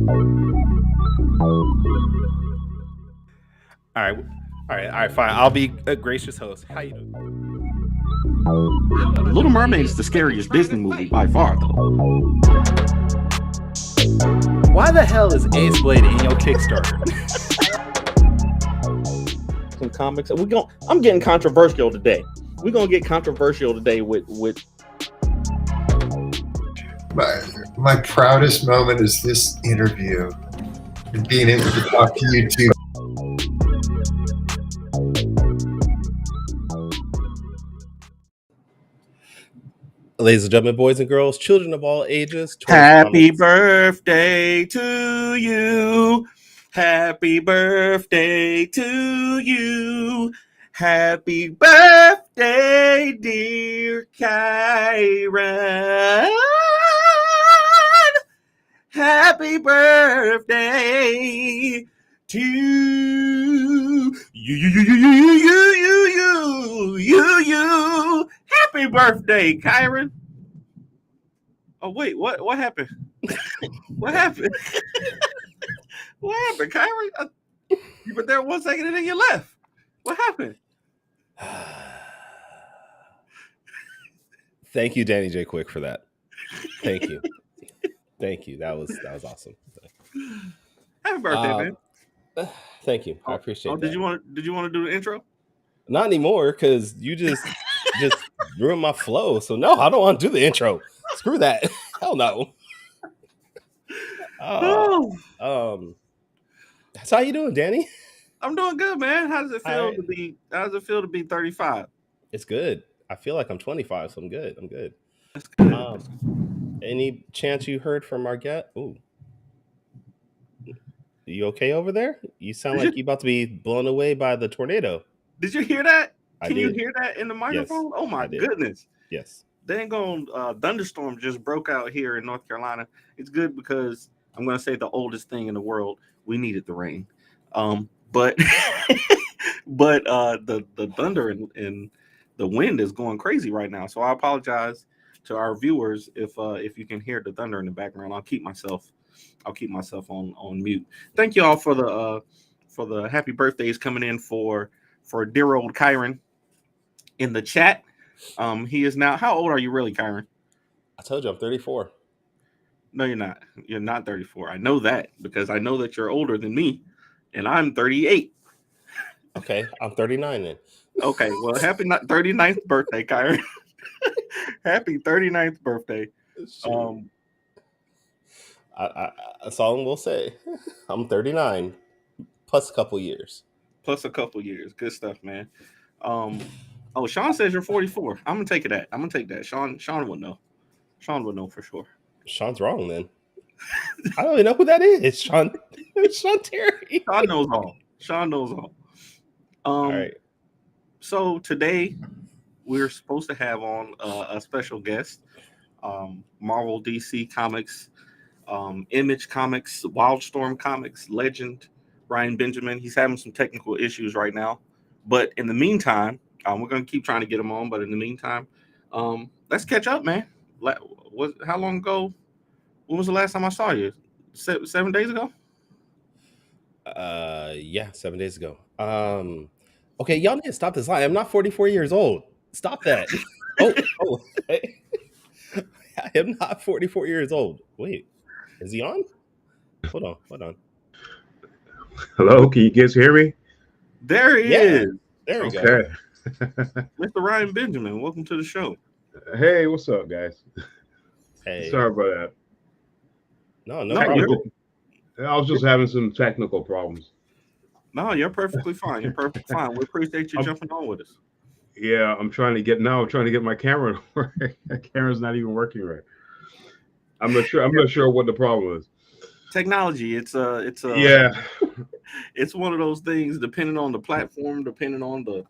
All right, all right, fine. I'll be a gracious host. How you doing? Little Mermaid is the scariest Disney movie by far, though. Why the hell is Ace Blade in your Kickstarter? Some comics. I'm getting controversial today. We're gonna get controversial today with my proudest moment is this interview and being able to talk to you two. Ladies and gentlemen, boys and girls, children of all ages. Happy birthday to you. Happy birthday to you. Happy birthday, dear Kyron. Happy birthday to you. Happy birthday, Kyron. Oh wait, what happened? What happened? What happened, Kyron? You were there 1 second and then you left. What happened? Thank you, Danny J. Quick, for that. Thank you. Thank you. That was awesome. Happy birthday, man. Thank you. I appreciate that. Did you want to do the intro? Not anymore, because you just ruined my flow. So no, I don't want to do the intro. Screw that. Hell no. That's how you doing, Danny? I'm doing good, man. How does it feel to be 35? It's good. I feel like I'm 25, so I'm good. That's good. Any chance you heard from our guest? Ooh. You okay over there? You sound like you're about to be blown away by the tornado. Did you hear that? Can you hear that in the microphone? Yes, oh my goodness. Yes. Dang on thunderstorm just broke out here in North Carolina. It's good because I'm going to say the oldest thing in the world. We needed the rain. But the thunder and the wind is going crazy right now. So I apologize to our viewers if you can hear the thunder in the background. I'll keep myself on mute. Thank you all for the happy birthdays coming in for dear old Kyron in the chat. He is now. How old are you really, Kyron? I told you I'm 34. No, you're not. You're not 34. I know that because I know that you're older than me, and I'm 38. Okay, I'm 39 then. Okay, well, happy 39th birthday, Kyron. Happy 39th birthday. That's all we'll say. I'm 39 plus a couple years. Good stuff, man. Sean says you're 44. I'm gonna take that. Sean will know. Sean will know for sure. Sean's wrong then. I don't even know who that is. Sean Terry. Sean knows all. All right. So today we're supposed to have on a special guest, Marvel, DC Comics, Image Comics, Wildstorm Comics legend Ryan Benjamin. He's having some technical issues right now, but in the meantime, we're gonna keep trying to get him on. But in the meantime, let's catch up, man. How long ago? When was the last time I saw you? 7 days ago? Yeah, 7 days ago. Okay, y'all need to stop this lie. I'm not 44 years old. Stop that. oh. Hey. I am not 44 years old. Wait, is he on? Hold on. Hello, can you guys hear me? There he is. There we go. Mr. Ryan Benjamin, welcome to the show. Hey, what's up, guys? Hey. Sorry about that. No problem. I was just having some technical problems. No, you're perfectly fine. We appreciate you jumping on with us. Yeah, I'm trying to get my camera to work. The camera's not even working right. I'm not sure what the problem is. Technology, it's one of those things depending on the platform, depending on the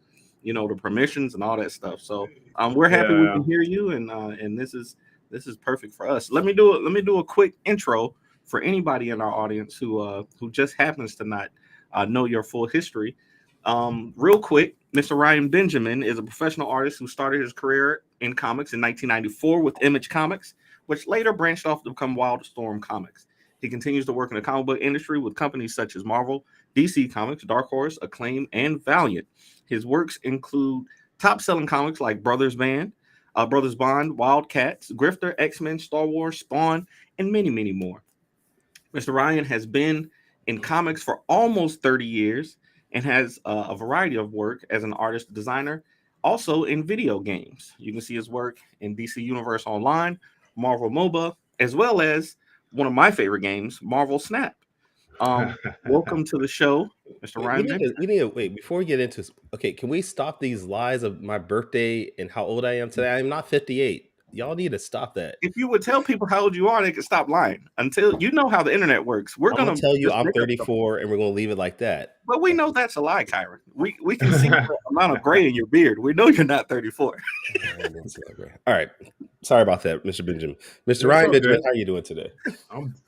permissions and all that stuff. So we're happy we can hear you, and this is perfect for us. Let me do a quick intro for anybody in our audience who just happens to not know your full history. Real quick, Mr. Ryan Benjamin is a professional artist who started his career in comics in 1994 with Image Comics, which later branched off to become Wildstorm Comics. He continues to work in the comic book industry with companies such as Marvel, DC Comics, Dark Horse, Acclaim, and Valiant. His works include top-selling comics like Brothers Bond, Wildcats, Grifter, X-Men, Star Wars, Spawn, and many, many more. Mr. Ryan has been in comics for almost 30 years and has a variety of work as an artist designer, also in video games. You can see his work in DC Universe Online, Marvel MOBA, as well as one of my favorite games, Marvel Snap. Welcome to the show, Mr. Ryan. We need to wait before we get into this. Okay, can we stop these lies of my birthday and how old I am today? I'm not 58. Y'all need to stop that. If you would tell people how old you are, they could stop lying. Until you know how the internet works, we're I'm gonna tell you just I'm make up 34 and we're gonna leave it like that. But we know that's a lie, Kyron. We can see the amount of gray in your beard. We know you're not 34. All right. Sorry about that, Mr. Benjamin. Mr. It's Ryan okay. Benjamin, how are you doing today?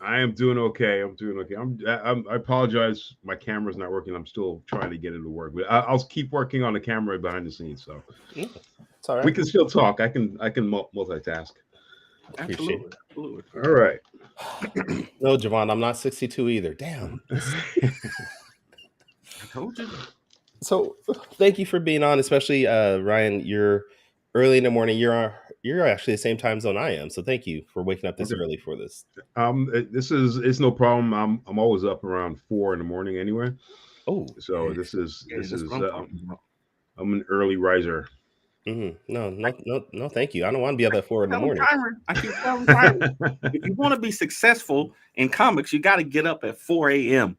I am doing okay. I'm doing okay. I apologize. My camera's not working. I'm still trying to get it to work, but I'll keep working on the camera behind the scenes. So It's all right. we can still talk. I can multitask. Absolutely. All right. No, Javon, I'm not 62 either. Damn. I told you. So thank you for being on, especially Ryan. You're early in the morning. You're actually the same time zone I am. So thank you for waking up this early for this. It's no problem. I'm always up around 4 in the morning anyway. Oh, So this is what I'm talking about. I'm an early riser. No, thank you. I don't want to be up at 4 in the Tell him, morning. Kyron, I keep telling Kyron, if you want to be successful in comics, you got to get up at 4 a.m.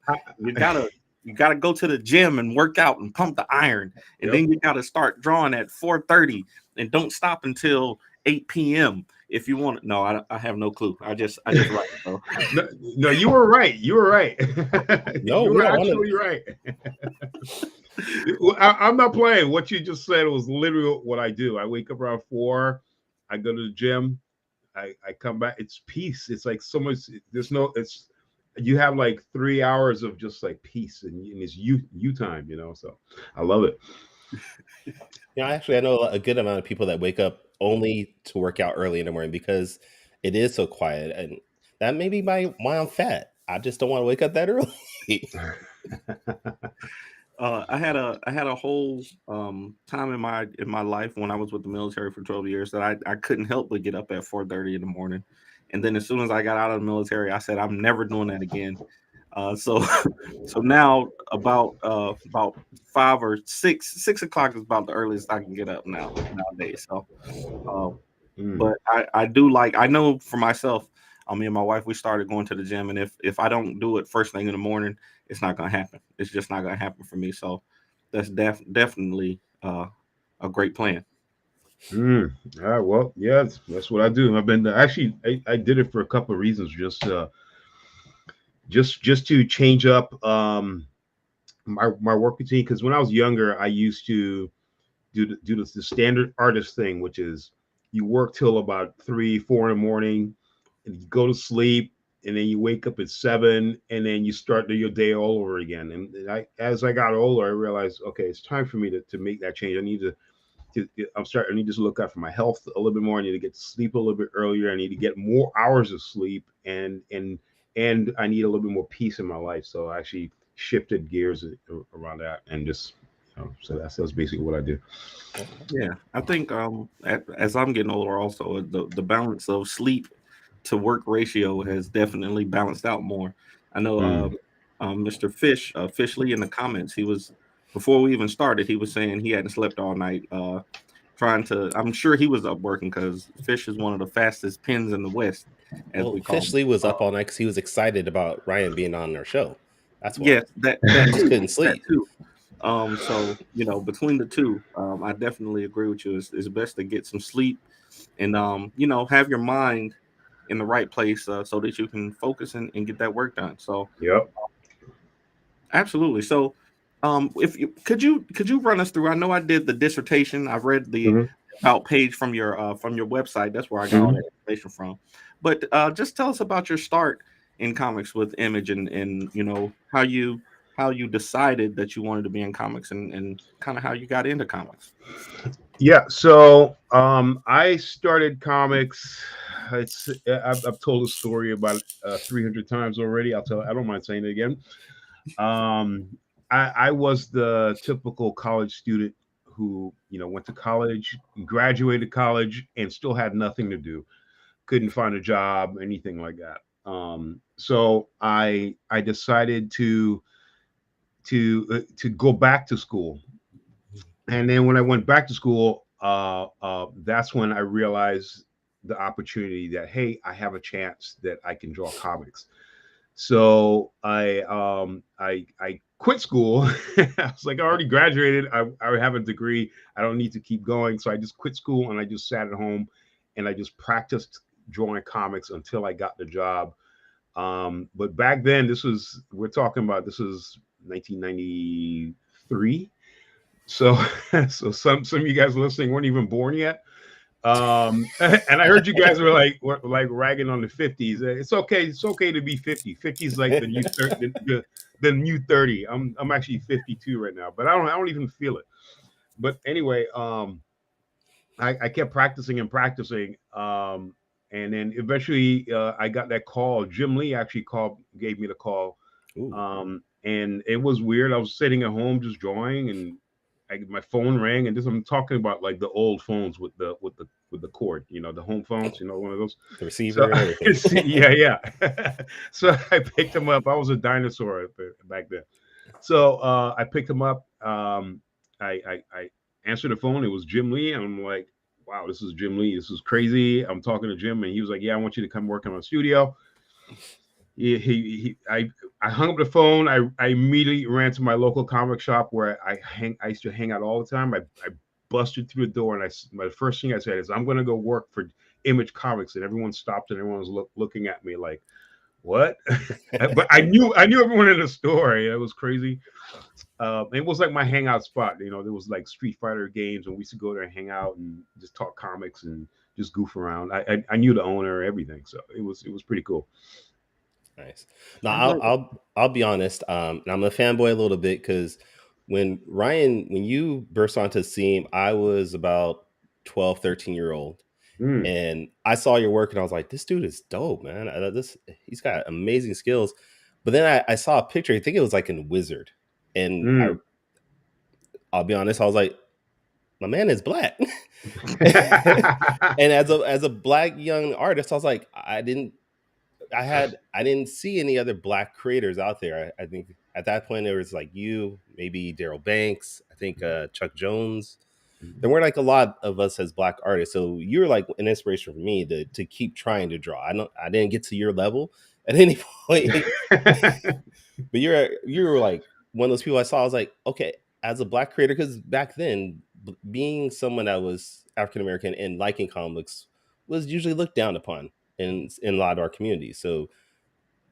You gotta go to the gym and work out and pump the iron, and then you gotta start drawing at 4:30 and don't stop until 8 p.m. if you want. No, I have no clue. I just write. So. No, you were right. You were right. No, you we were don't actually right. I'm not playing. What you just said was literally what I do. I wake up around 4. I go to the gym. I come back. It's peace. It's like so much. You have like 3 hours of just like peace, and it's you time. So I love it. Actually, I know a good amount of people that wake up only to work out early in the morning because it is so quiet, and that may be why I'm fat. I just don't want to wake up that early. I had a whole time in my life when I was with the military for 12 years that I couldn't help but get up at 4:30 in the morning, and then as soon as I got out of the military, I said I'm never doing that again. So now about 5 or 6 o'clock is about the earliest I can get up nowadays. So, but I do like, I know for myself, me and my wife, we started going to the gym, and if I don't do it first thing in the morning, it's not going to happen. It's just not going to happen for me. So that's definitely a great plan. All right. Well, yeah, that's what I do. I've been actually, I did it for a couple of reasons. Just to change up my work routine, because when I was younger, I used to do the standard artist thing, which is you work till about 3-4 in the morning, and you go to sleep, and then you wake up at 7, and then you start your day all over again. And as I got older, I realized, okay, it's time for me to make that change. I need to look out for my health a little bit more. I need to get to sleep a little bit earlier. I need to get more hours of sleep, and I need a little bit more peace in my life. So I actually shifted gears around that, and just so that's basically what I do. Yeah, I think as I'm getting older, also the balance of sleep to work ratio has definitely balanced out more. I know Mr. Fishley in the comments, he was, before we even started, he was saying he hadn't slept all night. I'm sure he was up working, because Fish is one of the fastest pens in the West. Fishley was up all night because he was excited about Ryan being on our show. That's why. Yes, that just couldn't sleep. too. So between the two, I definitely agree with you. It's best to get some sleep, and have your mind in the right place so that you can focus and get that work done. So yep, absolutely. So could you run us through? I know I did the dissertation. I've read the about page from your website. That's where I got all that information from. But just tell us about your start in comics with Image, and how you decided that you wanted to be in comics, and kind of how you got into comics. Yeah. So I started comics I've told the story about 300 times already. I don't mind saying it again. I was the typical college student who, went to college, graduated college, and still had nothing to do. Couldn't find a job, anything like that. So I decided to go back to school, and then when I went back to school, that's when I realized the opportunity that, hey, I have a chance that I can draw comics. So I quit school. I was like, I already graduated. I have a degree. I don't need to keep going. So I just quit school and I just sat at home and I just practiced drawing comics until I got the job. But back then, this was 1993. So some of you guys listening weren't even born yet. And I heard you guys were like ragging on the 50s. It's okay to be 50. 50 is like the new 30, the new 30. I'm actually 52 right now, but I don't even feel it. But anyway, I kept practicing and practicing, and then eventually I got that call. Jim Lee actually gave me the call, and it was weird. I was sitting at home just drawing, and my phone rang, and I'm talking about like the old phones with the cord, the home phones, one of those. The receiver. So, yeah. So I picked him up. I was a dinosaur back then. So I picked him up. I answered the phone. It was Jim Lee, and I'm like, wow, this is Jim Lee. This is crazy. I'm talking to Jim, and he was like, yeah, I want you to come work in my studio. I hung up the phone. I immediately ran to my local comic shop where I used to hang out all the time. I busted through the door, and my first thing I said is, I'm going to go work for Image Comics. And everyone stopped, and everyone was looking at me like, what? But I knew everyone in the store. It was crazy. It was like my hangout spot. There was like Street Fighter games, and we used to go there and hang out and just talk comics and just goof around. I knew the owner, everything, so it was pretty cool. Nice. Now I'll be honest. And I'm a fanboy a little bit because when you burst onto the scene, I was about 12, 13-year-old. And I saw your work and I was like, this dude is dope, man. He's got amazing skills. But then I saw a picture. I think it was like in Wizard. And I'll be honest, I was like, my man is black. And as a black young artist, I was like, I didn't see any other black creators out there. I think at that point there was like you, maybe Daryl Banks, I think Chuck Jones. There weren't like a lot of us as black artists, so you were like an inspiration for me to keep trying to draw. I didn't get to your level at any point, but you were like one of those people I saw. I was like, okay, as a black creator, because back then being someone that was African American and liking comics was usually looked down upon in a lot of our communities. So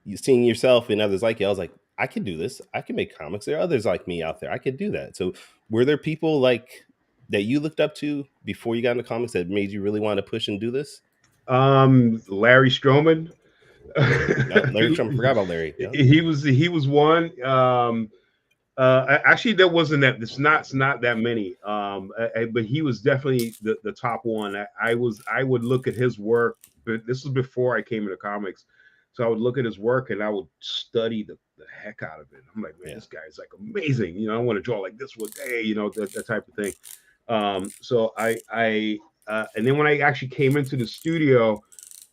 you seeing yourself and others like you, I was like, I can do this. I can make comics. There are others like me out there. I could do that. So were there people like that you looked up to before you got into comics that made you really want to push and do this? Larry Stroman. Larry Stroman. Forgot about Larry. Yeah. He was one. Actually, there wasn't that. It's not that many. But he was definitely the top one. I would look at his work. But this was before I came into comics, so I would look at his work and I would study the heck out of it. I'm like, man, this guy is like amazing. I want to draw like this one day. That type of thing. So I and then when I actually came into the studio,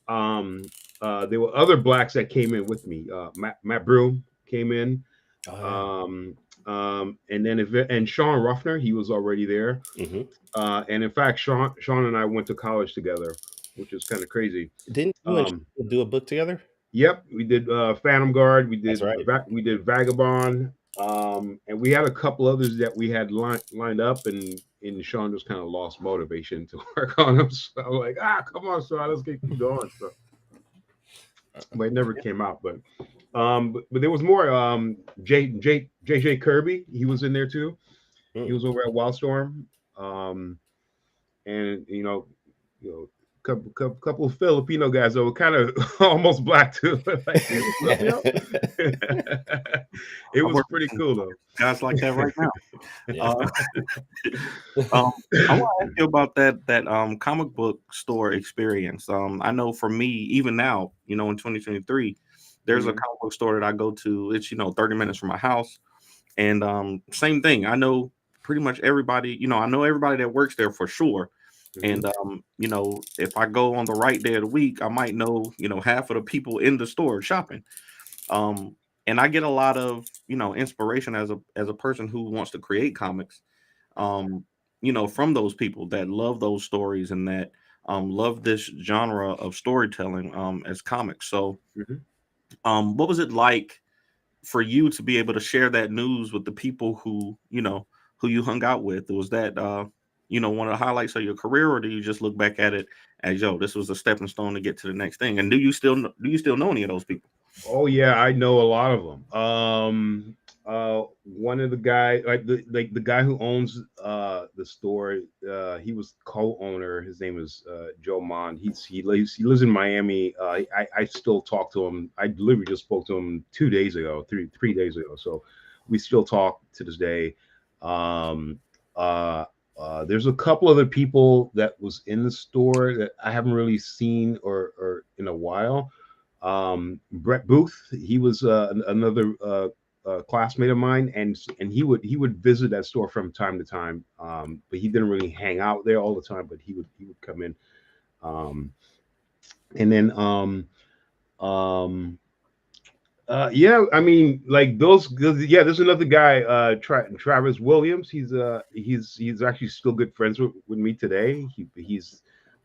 there were other blacks that came in with me. Matt Broom came in. And then Sean Ruffner, he was already there. And in fact, Sean and I went to college together, which is kind of crazy. Didn't you and Sean do a book together? Yep, we did Phantom Guard. We did right. We did Vagabond, and we had a couple others that we had lined up, and Sean just kind of lost motivation to work on them. So I'm like, come on, Sean, let's keep going. So, but it never came out. But there was more. JJ Kirby, he was in there too. He was over at Wildstorm, and couple of Filipino guys that were kind of almost black too. Like, Filipino? It I was work pretty with cool though. guys like that right now. Yeah. I want to ask you about that comic book store experience. I know for me, even now, in 2023, there's a Mhm. comic book store that I go to. It's 30 minutes from my house, and same thing. I know pretty much everybody. I know everybody that works there for sure. And Mhm. if I go on the right day of the week, I might know half of the people in the store shopping. Um, and I get a lot of inspiration as a person who wants to create comics. Um, from those people that love those stories and that love this genre of storytelling as comics. So, Mhm. what was it like for you to be able to share that news with the people who you hung out with? Was that one of the highlights of your career, or do you just look back at it as, yo, this was a stepping stone to get to the next thing? And do you still know any of those people? Oh yeah, I know a lot of them. One of the guy, like the guy who owns the store, he was co-owner. His name is Joe Mond. He lives in Miami. I still talk to him. I literally just spoke to him 2 days ago, three days ago. So we still talk to this day. Um, uh, there's a couple other people that was in the store that I haven't really seen or in a while. Brett Booth, he was another classmate of mine, and he would visit that store from time to time. But he didn't really hang out there all the time, but he would come in. Um, and then um, yeah, I mean, like yeah. There's another guy, Travis Williams. He's actually still good friends with me today.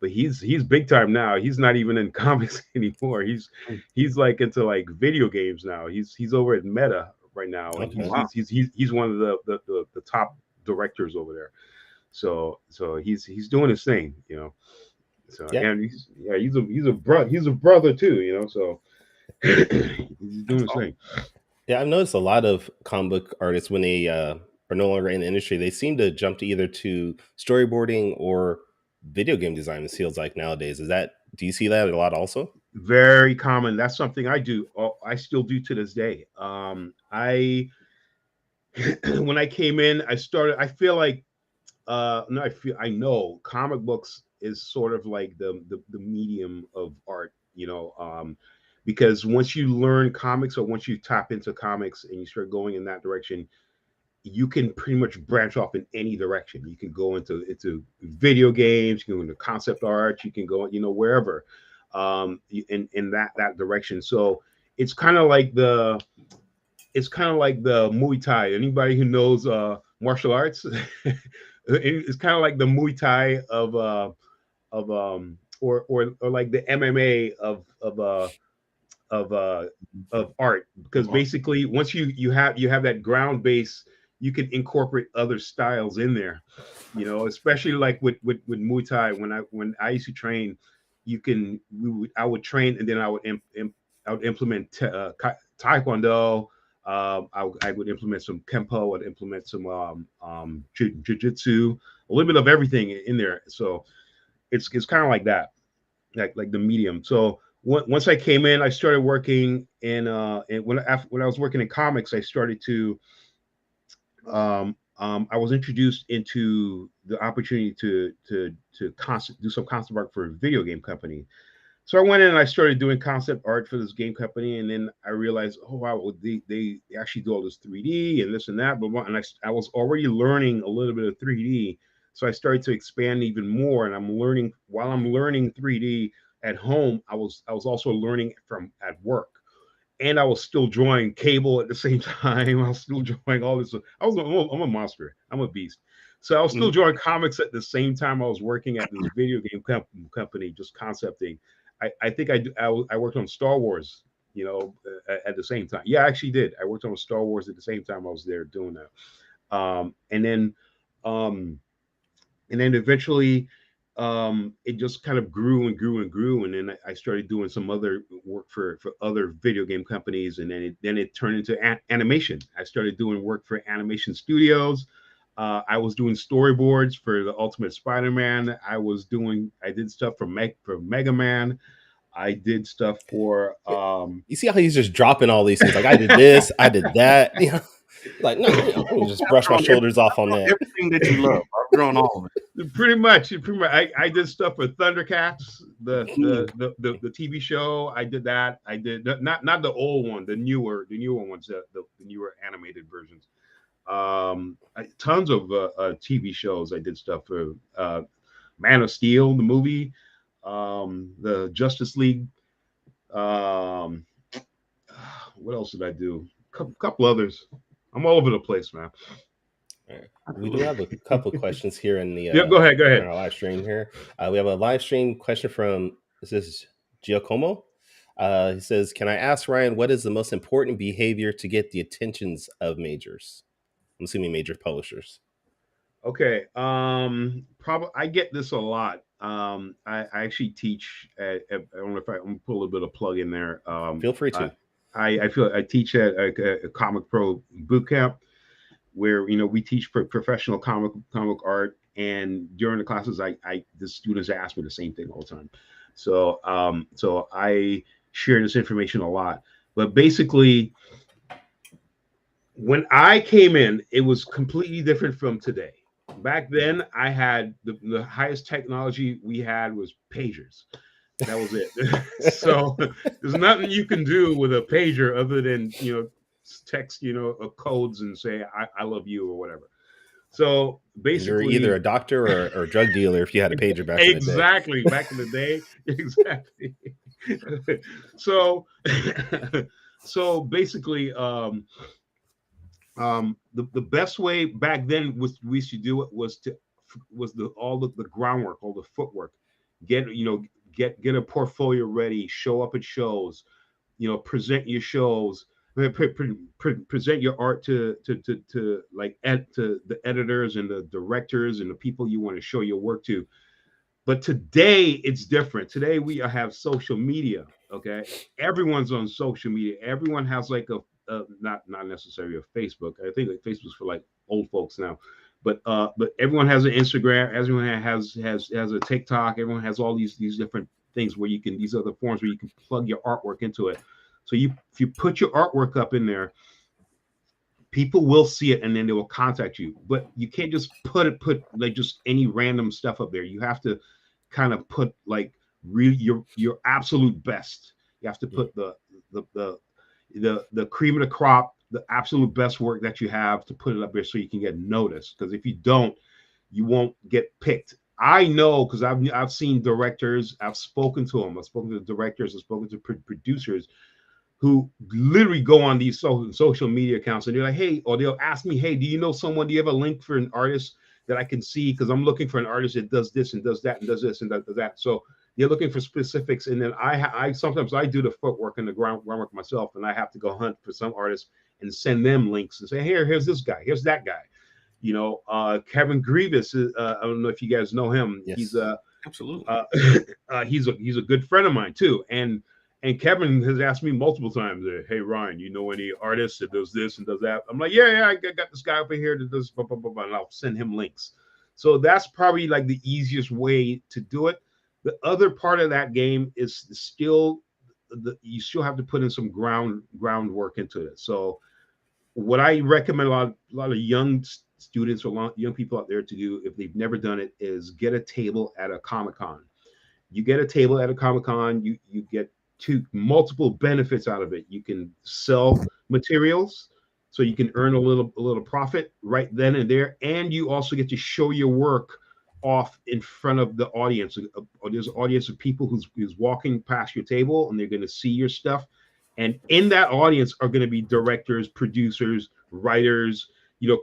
But he's big time now. He's not even in comics anymore. He's like into like video games now. He's over at Meta right now, and he's Okay. Wow. he's he's, he's one of the top directors over there. So he's doing his thing. So Yeah. and he's a brother too. So he's That's doing his awesome. thing. Yeah, I've noticed a lot of comic book artists when they are no longer in the industry, they seem to jump to either to storyboarding or video game design. It feels like nowadays. Do you see that a lot also? Very common. That's something I do. I still do to this day. I when I came in, I started. I feel like no, I know comic books is sort of like the medium of art. Because once you learn comics or once you tap into comics and you start going in that direction, you can pretty much branch off in any direction. You can go into video games, you can go into concept art, you can go wherever, in that direction. So it's kind of like the Muay Thai. Anybody who knows martial arts, it's kind of like the Muay Thai or like the MMA of uh of art, because basically once you have that ground base, you can incorporate other styles in there, especially like with Muay Thai. When I used to train, I would train, and then I would implement taekwondo. I would implement some kempo. I'd implement some jiu-jitsu, a little bit of everything in there. So it's kind of like that, like the medium. So once I came in, I started working and when I was working in comics, I started to I was introduced into the opportunity to do some concept art for a video game company. So I went in and I started doing concept art for this game company, and then I realized, oh wow, well, they actually do all this 3D and this and that, and I was already learning a little bit of 3D, so I started to expand even more, and while I'm learning 3D at home, I was also learning from at work, and I was still drawing cable at the same time. I was still drawing all this. I'm a monster. I'm a beast. So I was still Mhm. drawing comics at the same time I was working at this video game company, just concepting. I think I worked on Star Wars, at the same time. Yeah, I actually did. I worked on Star Wars at the same time I was there doing that. Um, and then eventually it just kind of grew and grew and grew, and then I started doing some other work for other video game companies, and then it turned into animation. I started doing work for animation studios. I was doing storyboards for the Ultimate Spider-Man. I did stuff for Mega Man. I did stuff for You see how he's just dropping all these things? Like I did this, I did that. You know, like no, let me just brush my shoulders off on that. Everything that you love, I've drawn all of it. Pretty much. I did stuff for Thundercats, the TV show. I did that. I did not the old one, the newer ones, the newer animated versions. Tons of TV shows. I did stuff for Man of Steel, the movie, the Justice League. What else did I do? Couple others. I'm all over the place, man. Right. We do have a couple of questions here in the go ahead. in our live stream here. We have a live stream question from Giacomo. He says, "Can I ask Ryan what is the most important behavior to get the attentions of majors?" I'm assuming major publishers. Okay. Probably I get this a lot. I actually teach at, I don't know if I'm gonna put a little bit of plug in there. Feel free to. I teach at a Comic Pro boot camp where we teach professional comic art, and during the classes the students ask me the same thing all the time. So I share this information a lot. But basically, when I came in, it was completely different from today. Back then, I had the highest technology we had was pagers. That was it. So there's nothing you can do with a pager other than text codes and say I love you or whatever. So basically, you're either a doctor or a drug dealer if you had a pager back in the day. Exactly, back in the day. Exactly. So basically, the best way back then we used to do it was all the groundwork, all the footwork. Get a portfolio ready, show up at shows, present your shows, present your art to the editors and the directors and the people you want to show your work to. But today it's different. Today we have social media. Okay, everyone's on social media. Everyone has like not necessarily a Facebook. I think like Facebook's for like old folks now. But everyone has an Instagram. Everyone has a TikTok. Everyone has all these different things where you can, these other forms where you can plug your artwork into it. So if you put your artwork up in there, people will see it and then they will contact you. But you can't just put like just any random stuff up there. You have to kind of put like your absolute best. You have to put the cream of the crop, the absolute best work that you have to put it up there so you can get noticed. Because if you don't, you won't get picked. I know because I've seen directors, I've spoken to them, I've spoken to directors, I've spoken to producers who literally go on these social media accounts and they're like, hey, or they'll ask me, hey, do you know someone? Do you have a link for an artist that I can see? Because I'm looking for an artist that does this and does that and does this and does that. So they're looking for specifics, and then I sometimes I do the footwork and the groundwork myself, and I have to go hunt for some artists and send them links and say, here's this guy, here's that guy. Kevin Grievous, I don't know if you guys know him. Yes. He's absolutely he's a good friend of mine too. And Kevin has asked me multiple times, hey Ryan, you know any artists that does this and does that? I'm like, yeah, I got this guy over here that does blah, blah, blah, blah, and I'll send him links. So that's probably like the easiest way to do it. The other part of that game is still you still have to put in some groundwork into it. So what I recommend a lot of young students or young people out there to do, if they've never done it, is get a table at a Comic-Con. You get a table at a Comic-Con, you get multiple benefits out of it. You can sell materials, so you can earn a little profit right then and there, and you also get to show your work off in front of the audience. There's an audience of people who's walking past your table, and they're going to see your stuff. And in that audience are going to be directors, producers, writers,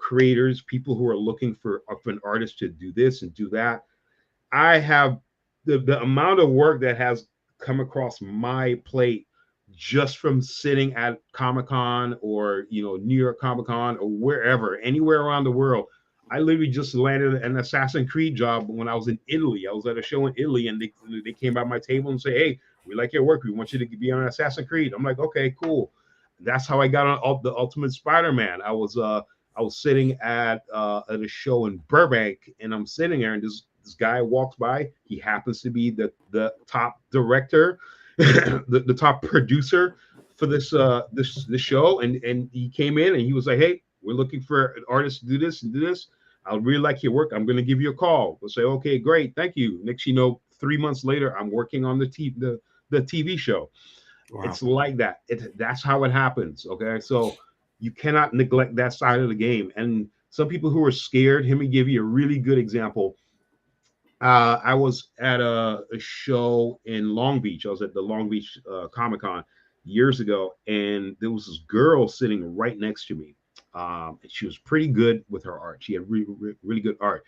creators, people who are looking for an artist to do this and do that. I have the amount of work that has come across my plate just from sitting at Comic-Con or New York Comic-Con or wherever, anywhere around the world. I literally just landed an Assassin's Creed job when I was in Italy. I was at a show in Italy, and they came by my table and say, hey, we like your work. We want you to be on Assassin's Creed. I'm like, okay, cool. That's how I got on the Ultimate Spider-Man. I was I was sitting at a show in Burbank, and I'm sitting there, and this guy walks by. He happens to be the top director, the top producer for this show, and he came in and he was like, "Hey, we're looking for an artist to do this and do this. I really like your work. I'm going to give you a call." We'll say, "Okay, great, thank you." Next, 3 months later, I'm working on the TV show. Wow. It's like that. That's how it happens. Okay, so you cannot neglect that side of the game. And some people who are scared, let me give you a really good example. I was at a show in Long Beach. I was at the Long Beach Comic Con years ago, and there was this girl sitting right next to me. And she was pretty good with her art. She had really good art,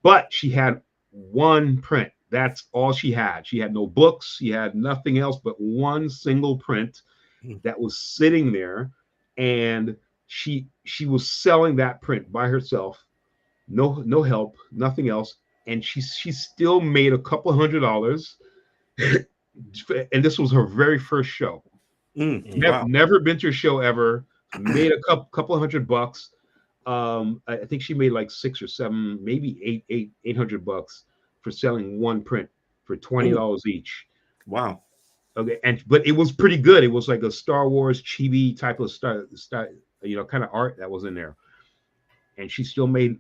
but she had one print. That's all she had. She had no books. She had nothing else but one single print that was sitting there, and she was selling that print by herself. No help, nothing else. And she still made a couple $100. And this was her very first show. Wow. Never been to a show ever. Made a couple $100. I think she made like 6 or 7, maybe $800 for selling one print for $20 each. Wow. Okay, but it was pretty good. It was like a Star Wars chibi type of style, kind of art that was in there. And she still made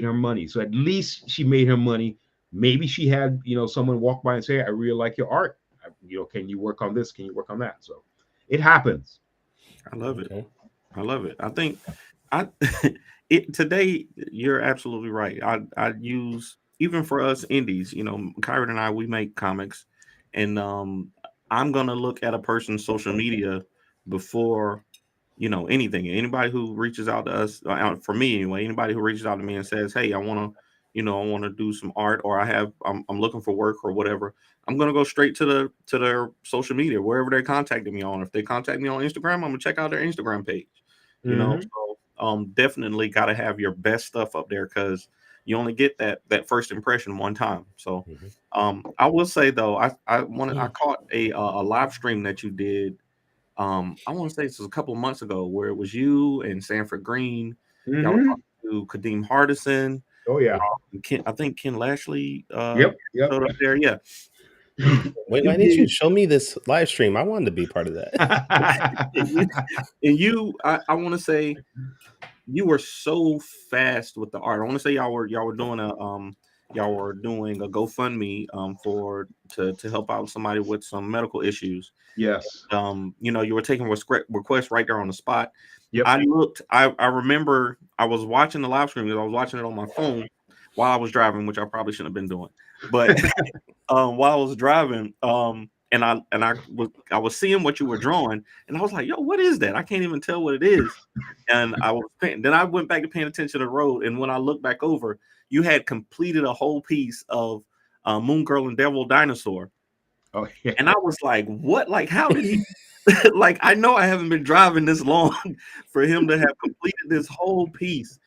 her money. So at least she made her money. Maybe she had someone walk by and say, "I really like your art. Can you work on this? Can you work on that?" So it happens. I love it. I love it. I think today you're absolutely right. I use, even for us indies, Kyron and I, we make comics, and I'm gonna look at a person's social media before anything. Anybody who reaches out to us, for me anyway, anybody who reaches out to me and says, "Hey, I want to do some art," or I'm looking for work or whatever, I'm gonna go straight to their social media, wherever they contacted me on. If they contact me on Instagram, I'm gonna check out their Instagram page. So definitely got to have your best stuff up there, because you only get that first impression one time. So I will say though, I caught a live stream that you did. I want to say this was a couple of months ago, where it was you and Sanford Green. Y'all were talking to Kadeem Hardison. Oh yeah. I think Ken Lashley. Yep. Showed up there. Yeah. Wait, why didn't you show me this live stream? I wanted to be part of that. And you, I want to say, you were so fast with the art. I want to say y'all were doing a GoFundMe to help out somebody with some medical issues. Yes. You were taking requests right there on the spot. Yep. I remember I was watching the live stream, because I was watching it on my phone while I was driving, which I probably shouldn't have been doing. But while I was driving, and I was seeing what you were drawing, and I was like, "Yo, what is that? I can't even tell what it is." And then I went back to paying attention to the road, and when I looked back over, you had completed a whole piece of Moon Girl and Devil Dinosaur. Oh yeah. And I was like, "What? Like, how did he?" Like, I know I haven't been driving this long for him to have completed this whole piece.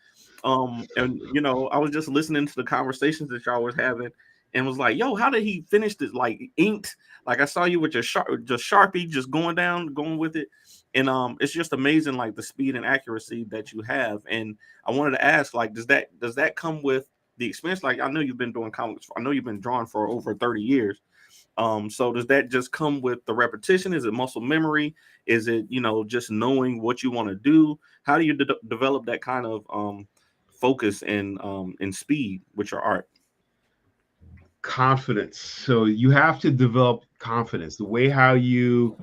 And I was just listening to the conversations that y'all was having, and was like, "Yo, how did he finish this? Like, inked? Like, I saw you with your Sharpie, just going with it." And it's just amazing, like the speed and accuracy that you have. And I wanted to ask, like, does that come with the experience? Like, I know you've been doing comics. I know you've been drawing for over 30 years. So does that just come with the repetition? Is it muscle memory? Is it, just knowing what you want to do? How do you develop that kind of focus and speed with your art? Confidence. So you have to develop confidence. The way how you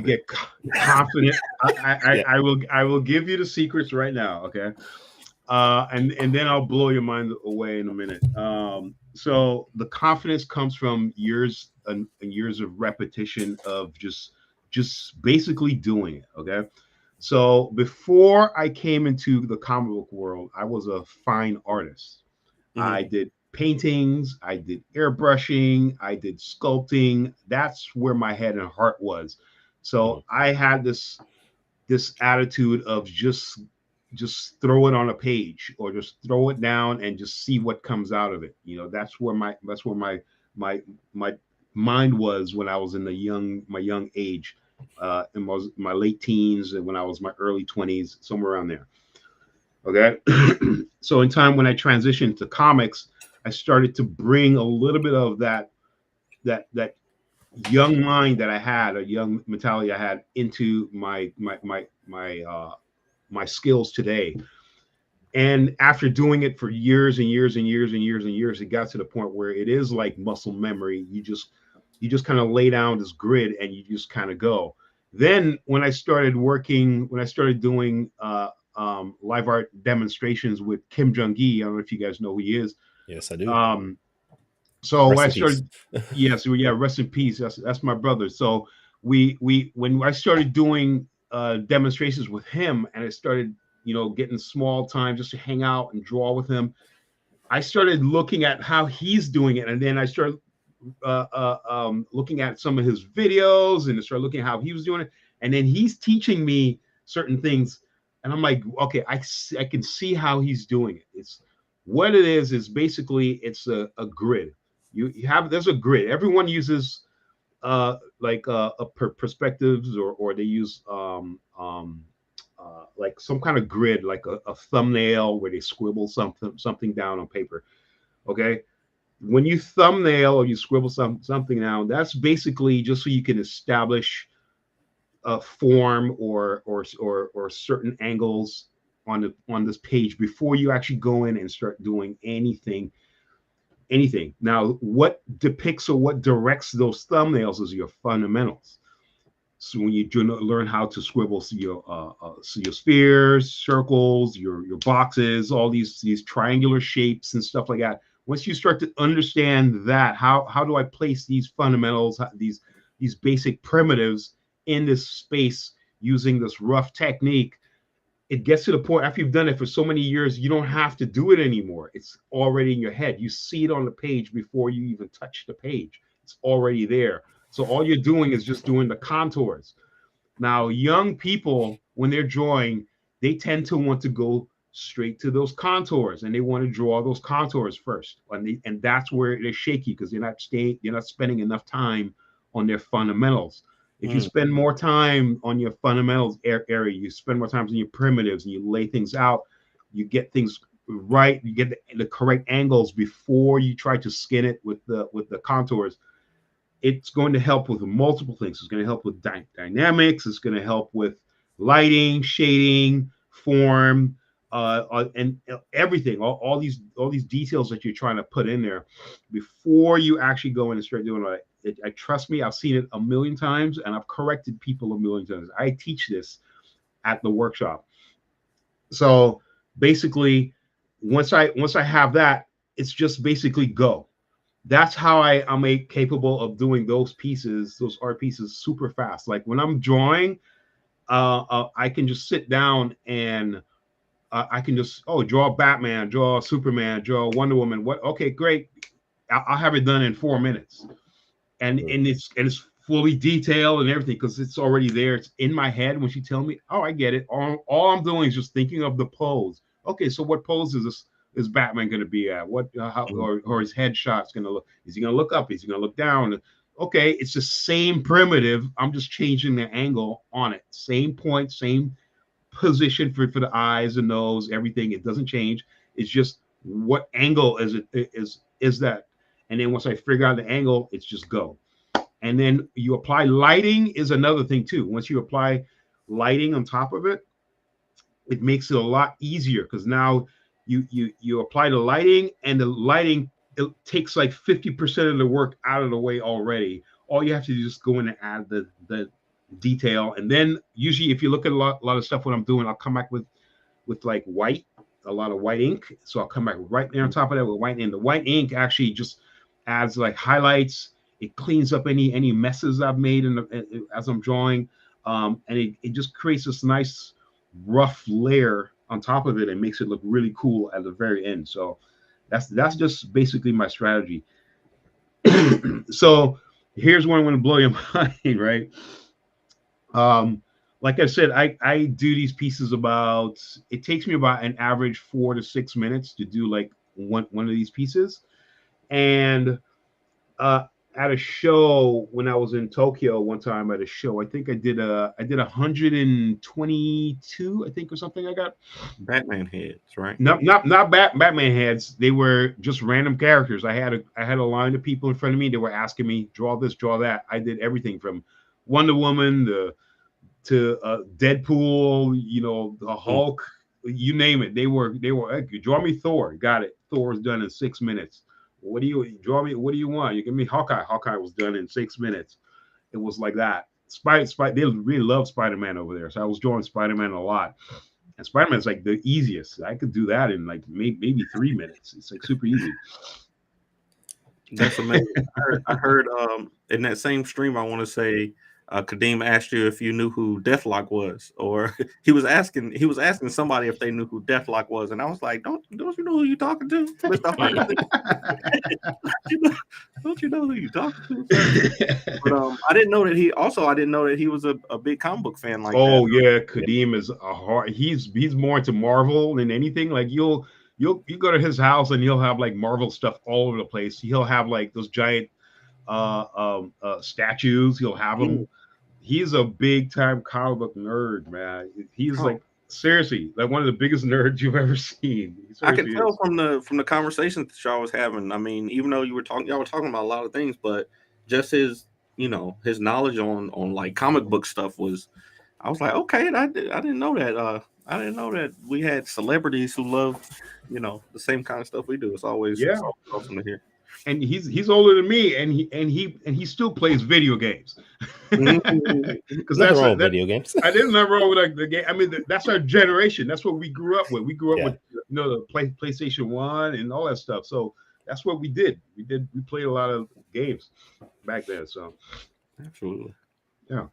get confident. I will give you the secrets right now. Okay. And then I'll blow your mind away in a minute. So the confidence comes from years and years of repetition of just basically doing it. Okay. So before I came into the comic book world, I was a fine artist. I did paintings, I did airbrushing, I did sculpting. That's where my head and heart was. So I had this attitude of just throw it on a page, or just throw it down and just see what comes out of it. That's where my mind was when I was in my young age, in my late teens, and when I was my early 20s, somewhere around there. Okay. So in time when I transitioned to comics, I started to bring a little bit of that young mind that I had, a young mentality I had, into my skills today. And after doing it for years and years and years and years and years, it got to the point where it is like muscle memory. You just kind of lay down this grid and you just kind of go. Then when I started doing live art demonstrations with Kim Jung Gi, I don't know if you guys know who he is. Yes, I do. Um, so Rest I in peace. started, yes, yeah, rest in peace. That's my brother. So we when I started doing demonstrations with him, and I started, getting small time just to hang out and draw with him, I started looking at how he's doing it, and then I started looking at some of his videos, and I started looking at how he was doing it, and then he's teaching me certain things, and I'm like, okay, I can see how he's doing it. It's what it is basically it's a grid. You have there's a grid. Everyone uses like perspectives, or they use like some kind of grid, like a thumbnail where they scribble something down on paper. Okay, when you thumbnail or you scribble something down, that's basically just so you can establish a form or certain angles on this page before you actually go in and start doing anything. Now, what depicts or what directs those thumbnails is your fundamentals. So when you learn how to scribble, so your spheres, circles, your boxes, all these triangular shapes and stuff like that. Once you start to understand that, how do I place these fundamentals, these basic primitives in this space using this rough technique, it gets to the point after you've done it for so many years, you don't have to do it anymore. It's already in your head. You see it on the page before you even touch the page. It's already there. So all you're doing is just doing the contours. Now, young people, when they're drawing, they tend to want to go straight to those contours, and they want to draw those contours first. And that's where they're shaky, because you're not spending enough time on their fundamentals. If you spend more time on your fundamentals area, you spend more time on your primitives, and you lay things out, you get things right, you get the correct angles before you try to skin it with the contours. It's going to help with multiple things. It's going to help with dynamics. It's going to help with lighting, shading, form, and everything. All these details that you're trying to put in there before you actually go in and start doing it. I trust me, I've seen it a million times, and I've corrected people a million times. I teach this at the workshop. So basically, once I have that, it's just basically go. That's how I'm capable of doing those pieces, those art pieces, super fast. Like when I'm drawing, I can just sit down and I can just draw Batman, draw Superman, draw Wonder Woman. What? Okay, great. I'll have it done in 4 minutes, and it's fully detailed and everything because it's already there. It's in my head when she tells me, "Oh, I get it." All I'm doing is just thinking of the pose. Okay, so what pose is Batman going to be at? What or his headshot's going to look? Is he going to look up? Is he going to look down? Okay, it's the same primitive. I'm just changing the angle on it. Same point, same position for the eyes, the nose, everything. It doesn't change. It's just what angle is that? And then once I figure out the angle, it's just go. And then you apply lighting is another thing too. Once you apply lighting on top of it, it makes it a lot easier because now you apply the lighting, and the lighting, it takes like 50% of the work out of the way already. All you have to do is go in and add the detail. And then usually if you look at a lot of stuff what I'm doing, I'll come back with like white, a lot of white ink. So I'll come back right there on top of that with white ink. The white ink actually just adds like highlights. It cleans up any messes I've made as I'm drawing. And it just creates this nice rough layer on top of it and makes it look really cool at the very end. So that's just basically my strategy. So here's one I'm going to blow your mind, right? Like I said, I do these pieces it takes me about an average 4 to 6 minutes to do like one of these pieces. And at a show when I was in Tokyo one time at a show. I think I did 122, I think, or something like that. Batman heads, right? Not Batman heads. They were just random characters. I had a line of people in front of me. They were asking me, draw this, draw that. I did everything from Wonder Woman to Deadpool, the Hulk, you name it. They were hey, draw me Thor. Got it. Thor was done in 6 minutes. What do you draw me? What do you want? You give me Hawkeye. Hawkeye was done in 6 minutes. It was like that. They really love Spider-Man over there. So I was drawing Spider-Man a lot. And Spider-Man's like the easiest. I could do that in like maybe 3 minutes. It's like super easy. That's amazing. I heard in that same stream, I want to say Kadeem asked you if you knew who Deathlock was, or he was asking somebody if they knew who Deathlock was, and I was like, don't you know who you're talking to, Mr. Hardy? Don't you know who you're talking to? But I didn't know that he was a big comic book fan like that. Oh yeah, Kadeem is a hard. He's more into Marvel than anything. Like you go to his house and he'll have like Marvel stuff all over the place. He'll have like those giant statues. He'll have them. He's a big time comic book nerd, man. He's like seriously like one of the biggest nerds you've ever seen. I can tell from the conversations that y'all was having. I mean, even though y'all were talking about a lot of things, but just his knowledge on like comic book stuff was. I was like, okay, I didn't know that. I didn't know that we had celebrities who love, the same kind of stuff we do. It's always awesome to hear. And he's older than me, and he still plays video games. Because that's video games. I didn't know wrong with like the game. I mean, that's our generation. That's what we grew up with. We grew up with the PlayStation 1 and all that stuff. So that's what we did. We played a lot of games back then. So absolutely, yeah.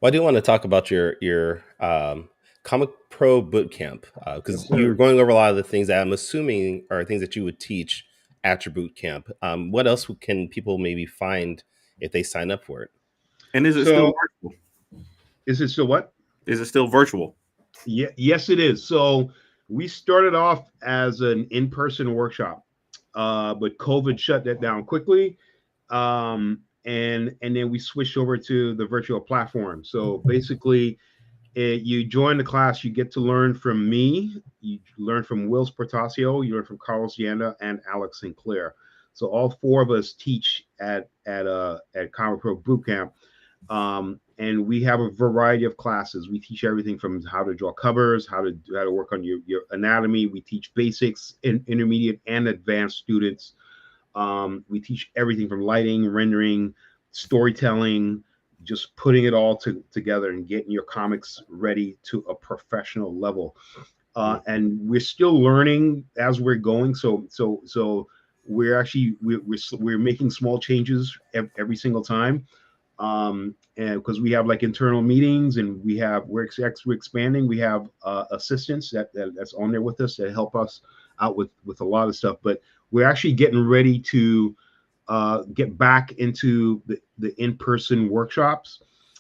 Well, I do want to talk about your Comic Pro Bootcamp because you were going over a lot of the things that I'm assuming are things that you would teach at your boot camp. What else can people maybe find if they sign up for it? And is it still virtual? Is it still what? Is it still virtual? Yeah, yes, it is. So we started off as an in-person workshop, but COVID shut that down quickly. And then we switched over to the virtual platform. So basically, you join the class, you get to learn from me, you learn from Will Portasio, you learn from Carlos Yanda and Alex Sinclair. So all four of us teach at Comic Pro Bootcamp. And we have a variety of classes. We teach everything from how to draw covers, how to work on your anatomy. We teach basics, intermediate and advanced students. We teach everything from lighting, rendering, storytelling, just putting it all together and getting your comics ready to a professional level. And we're still learning as we're going. So we're actually we're making small changes every single time. And because we have like internal meetings and we're expanding, we have assistants that's on there with us that help us out with a lot of stuff. But we're actually getting ready to get back into the in-person workshops.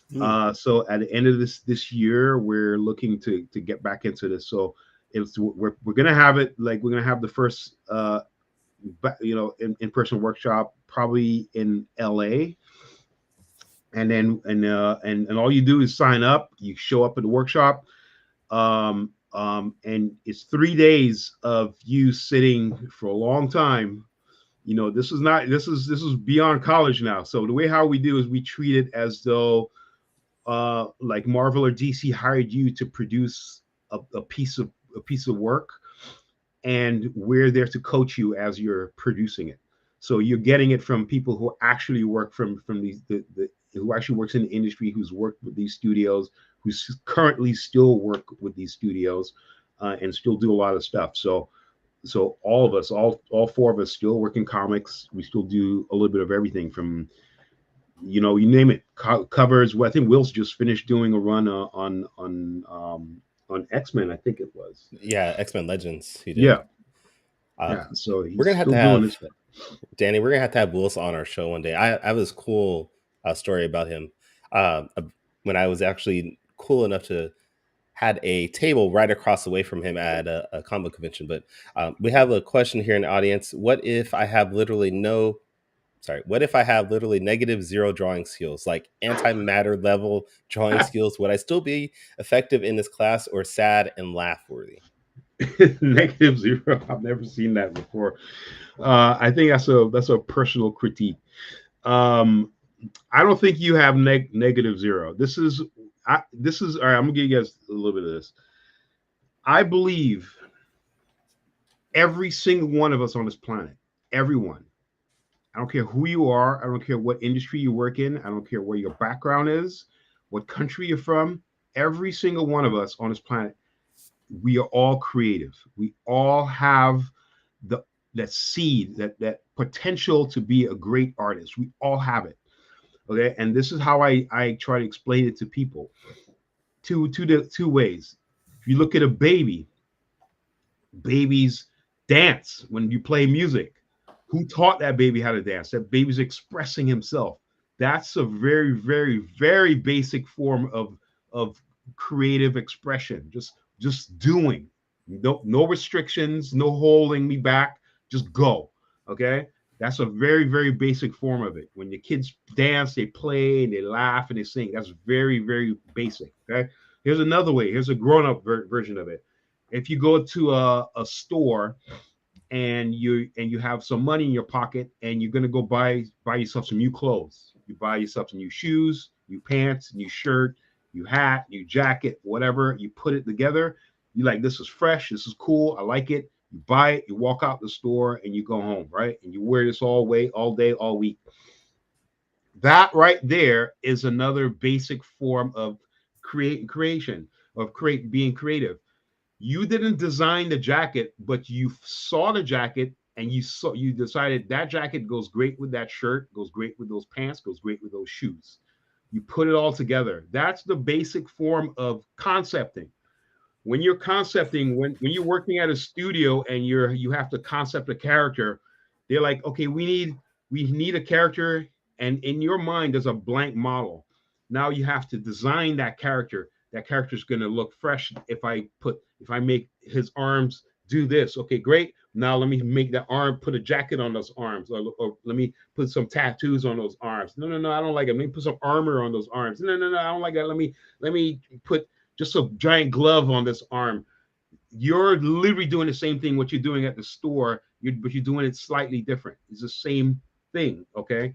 So at the end of this year, we're looking to get back into this. So we're gonna have it like we're gonna have the first in-person workshop probably in LA. And then and all you do is sign up. You show up at the workshop, and it's 3 days of you sitting for a long time. This is beyond college now. So the way how we do is we treat it as though like Marvel or DC hired you to produce a piece of work, and we're there to coach you as you're producing it. So you're getting it from people who actually work from these who actually works in the industry, who's worked with these studios, who's currently still work with these studios, and still do a lot of stuff. So all of us, all four of us, still work in comics. We still do a little bit of everything from, you name it, covers. Well, I think Will's just finished doing a run on X-Men. I think it was. Yeah, X-Men Legends. He did. Yeah. So we're gonna have to have Danny. We're gonna have to have Will on our show one day. I have this cool story about him. When I was actually cool enough to had a table right across the way from him at a comic convention. But we have a question here in the audience. What if I have literally no sorry, what if I have literally -0 drawing skills, like antimatter level drawing skills? Would I still be effective in this class, or sad and laugh worthy? -0. I've never seen that before. I think that's a personal critique. I don't think you have -0. This is all right. I'm gonna give you guys a little bit of this. I believe every single one of us on this planet, everyone. I don't care who you are. I don't care what industry you work in. I don't care where your background is, what country you're from. Every single one of us on this planet, we are all creative. We all have that seed, that potential to be a great artist. We all have it. Okay. And this is how I try to explain it to people. Two ways. If you look at a baby, babies dance when you play music. Who taught that baby how to dance? That baby's expressing himself. That's a very, very, very basic form of creative expression. Just doing. No restrictions, no holding me back. Just go. Okay. That's a very, very basic form of it. When the kids dance, they play, and they laugh, and they sing. That's very, very basic. Okay. Here's another way. Here's a grown-up version of it. If you go to a store and you have some money in your pocket, and you're gonna go buy yourself some new clothes. You buy yourself some new shoes, new pants, new shirt, new hat, new jacket, whatever. You put it together. You like, this is fresh. This is cool. I like it. You buy it. You walk out the store and you go home, right? And you wear this all day, all week. That right there is another basic form of being creative. You didn't design the jacket, but you saw the jacket and you decided that jacket goes great with that shirt, goes great with those pants, goes great with those shoes. You put it all together. That's the basic form of concepting. When you're concepting, when you're working at a studio and you have to concept a character, they're like, okay, we need a character, and in your mind there's a blank model. Now you have to design that character. That character is going to look fresh. If I make his arms do this, okay, great. Now let me make that arm, put a jacket on those arms, or let me put some tattoos on those arms. No, I don't like it. Let me put some armor on those arms. No, I don't like that. Let me put just a giant glove on this arm. You're literally doing the same thing what you're doing at the store, but you're doing it slightly different. It's the same thing, okay?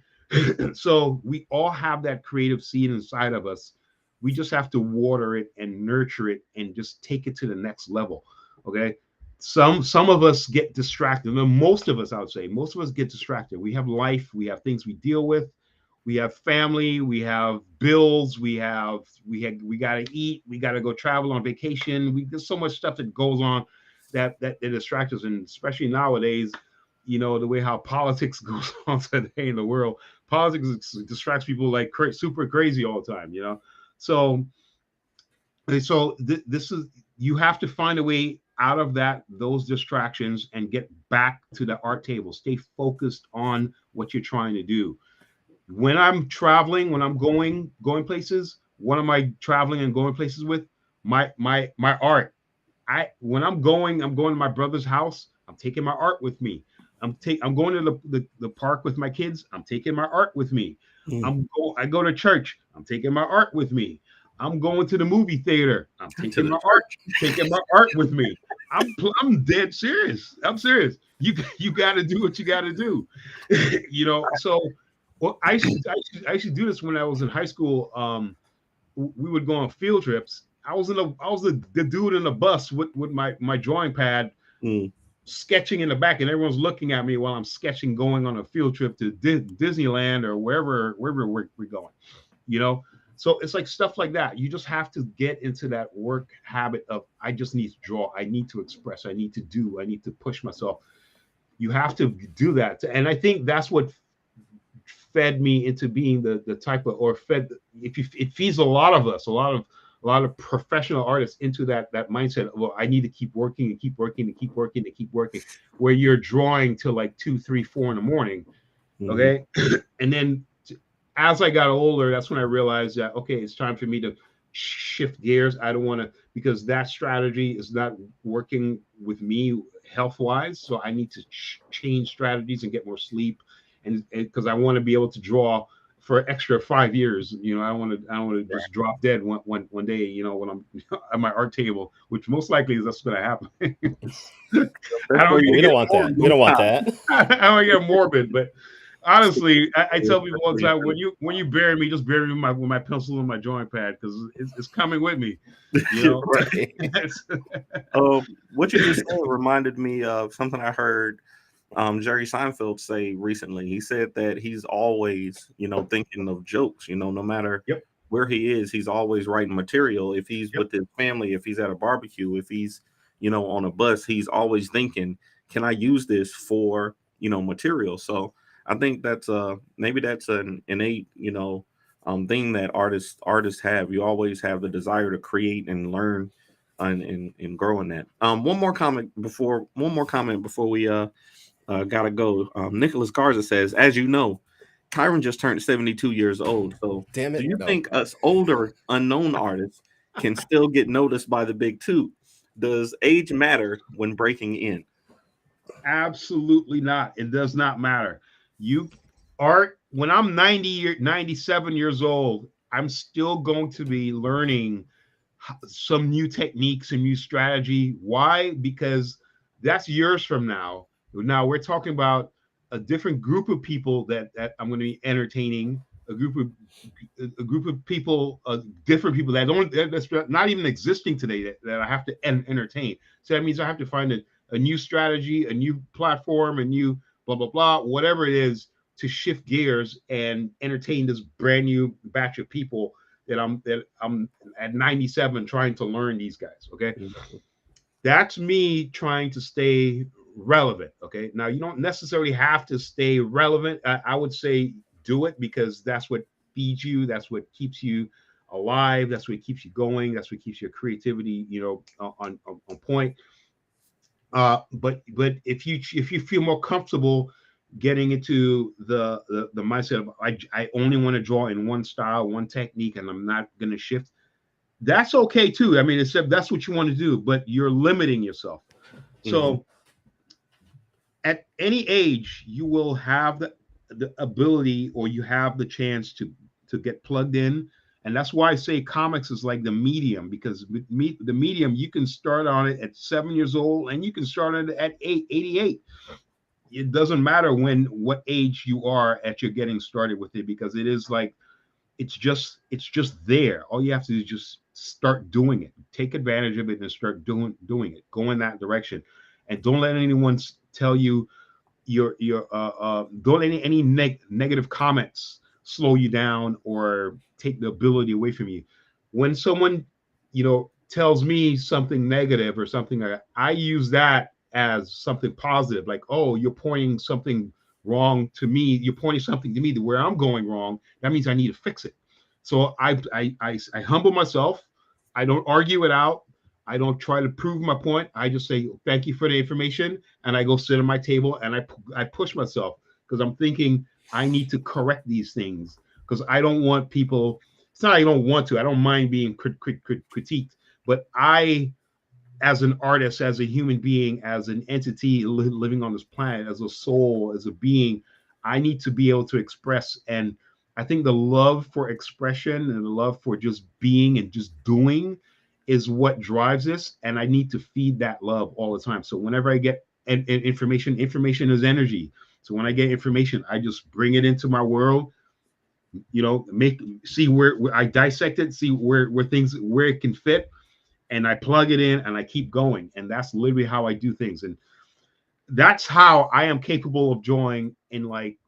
So we all have that creative seed inside of us. We just have to water it and nurture it and just take it to the next level, okay? Some of us get distracted. Most of us, I would say, most of us get distracted. We have life. We have things we deal with. We have family, we have bills, we got to eat, we got to go travel on vacation. There's so much stuff that goes on that distracts us. And especially nowadays, the way how politics goes on today in the world, politics distracts people like super crazy all the time, So this is, you have to find a way out of those distractions and get back to the art table. Stay focused on what you're trying to do. When I'm traveling, when I'm going places, what am I traveling and going places with? My art. When I'm going to my brother's house, I'm taking my art with me. I'm going to the park with my kids. I'm taking my art with me. I go to church. I'm taking my art with me. I'm going to the movie theater. I'm taking my art with me. I'm dead serious. I'm serious. You got to do what you got to do. So. Well, I should do this when I was in high school. We would go on field trips. I was the dude in the bus with my drawing pad, sketching in the back, and everyone's looking at me while I'm sketching, going on a field trip to Disneyland or wherever we're going. So it's like stuff like that. You just have to get into that work habit of, I just need to draw. I need to express. I need to push myself. You have to do that. And I think that's what fed me into being the type of, it feeds a lot of us, a lot of professional artists into that mindset of, well, I need to keep working and keep working and keep working and keep working, where you're drawing till like 2, 3, 4 in the morning. Okay. And then as I got older, that's when I realized that, okay, it's time for me to shift gears. I don't want to, because that strategy is not working with me health wise. So I need to change strategies and get more sleep and because I want to be able to draw for extra 5 years. You know, I want to just drop dead one day. You know, when I'm at my art table, which most likely is that's going to happen. I don't We don't want that. We don't want that. I don't get morbid, but honestly, I tell people all the time, when you bury me, just bury me with my pencil and my drawing pad, because it's coming with me. You know, Right. What you just said reminded me of something I heard Jerry Seinfeld say recently. He said that he's always, thinking of jokes. No matter Yep. where he is, he's always writing material. If he's Yep. with his family, if he's at a barbecue, if he's, on a bus, he's always thinking, can I use this for, material? So I think that's maybe that's an innate, thing that artists have. You always have the desire to create and learn and grow in that. One more comment before we gotta go. Nicholas Garza says, as you know, Kyron just turned 72 years old. So Damn it. do you No. think us older unknown artists can still get noticed by the big two? Does age matter when breaking in? Absolutely not. It does not matter. When I'm 97 years old, I'm still going to be learning some new techniques and new strategy. Why? Because that's years from now. Now we're talking about a different group of people that I'm going to be entertaining, a group of people, different people that's not even existing today that I have to entertain. So that means I have to find a new strategy, a new platform, a new blah blah blah, whatever it is, to shift gears and entertain this brand new batch of people that I'm at 97 trying to learn these guys. Okay. Mm-hmm. That's me trying to stay relevant. Okay. Now you don't necessarily have to stay relevant. I would say do it, because that's what feeds you. That's what keeps you alive. That's what keeps you going. That's what keeps your creativity, on point. But if you feel more comfortable getting into the mindset of I only want to draw in one style, one technique, and I'm not going to shift, that's okay too. I mean, except that's what you want to do, but you're limiting yourself. So at any age, you will have the ability, or you have the chance to get plugged in. And that's why I say comics is like the medium, because the medium, you can start on it at 7 years old and you can start on it at 88. It doesn't matter what age you are at your getting started with it, because it is like, it's just there. All you have to do is just start doing it. Take advantage of it and start doing it. Go in that direction, and don't let anyone tell you don't let any negative comments slow you down or take the ability away from you. When someone tells me something negative or something, I use that as something positive, like, oh, you're pointing something wrong to me. You're pointing something to me to where I'm going wrong. That means I need to fix it. So I humble myself. I don't argue it out. I don't try to prove my point. I just say, thank you for the information. And I go sit at my table and I push myself, because I'm thinking I need to correct these things, because I don't want people. It's not I don't want to. I don't mind being critiqued. But I, as an artist, as a human being, as an entity living on this planet, as a soul, as a being, I need to be able to express. And I think the love for expression and the love for just being and just doing is what drives this. And I need to feed that love all the time. So whenever I get information is energy. So when I get information, I just bring it into my world, see where I dissect it, see where it can fit, and I plug it in and I keep going. And that's literally how I do things. And that's how I am capable of drawing in like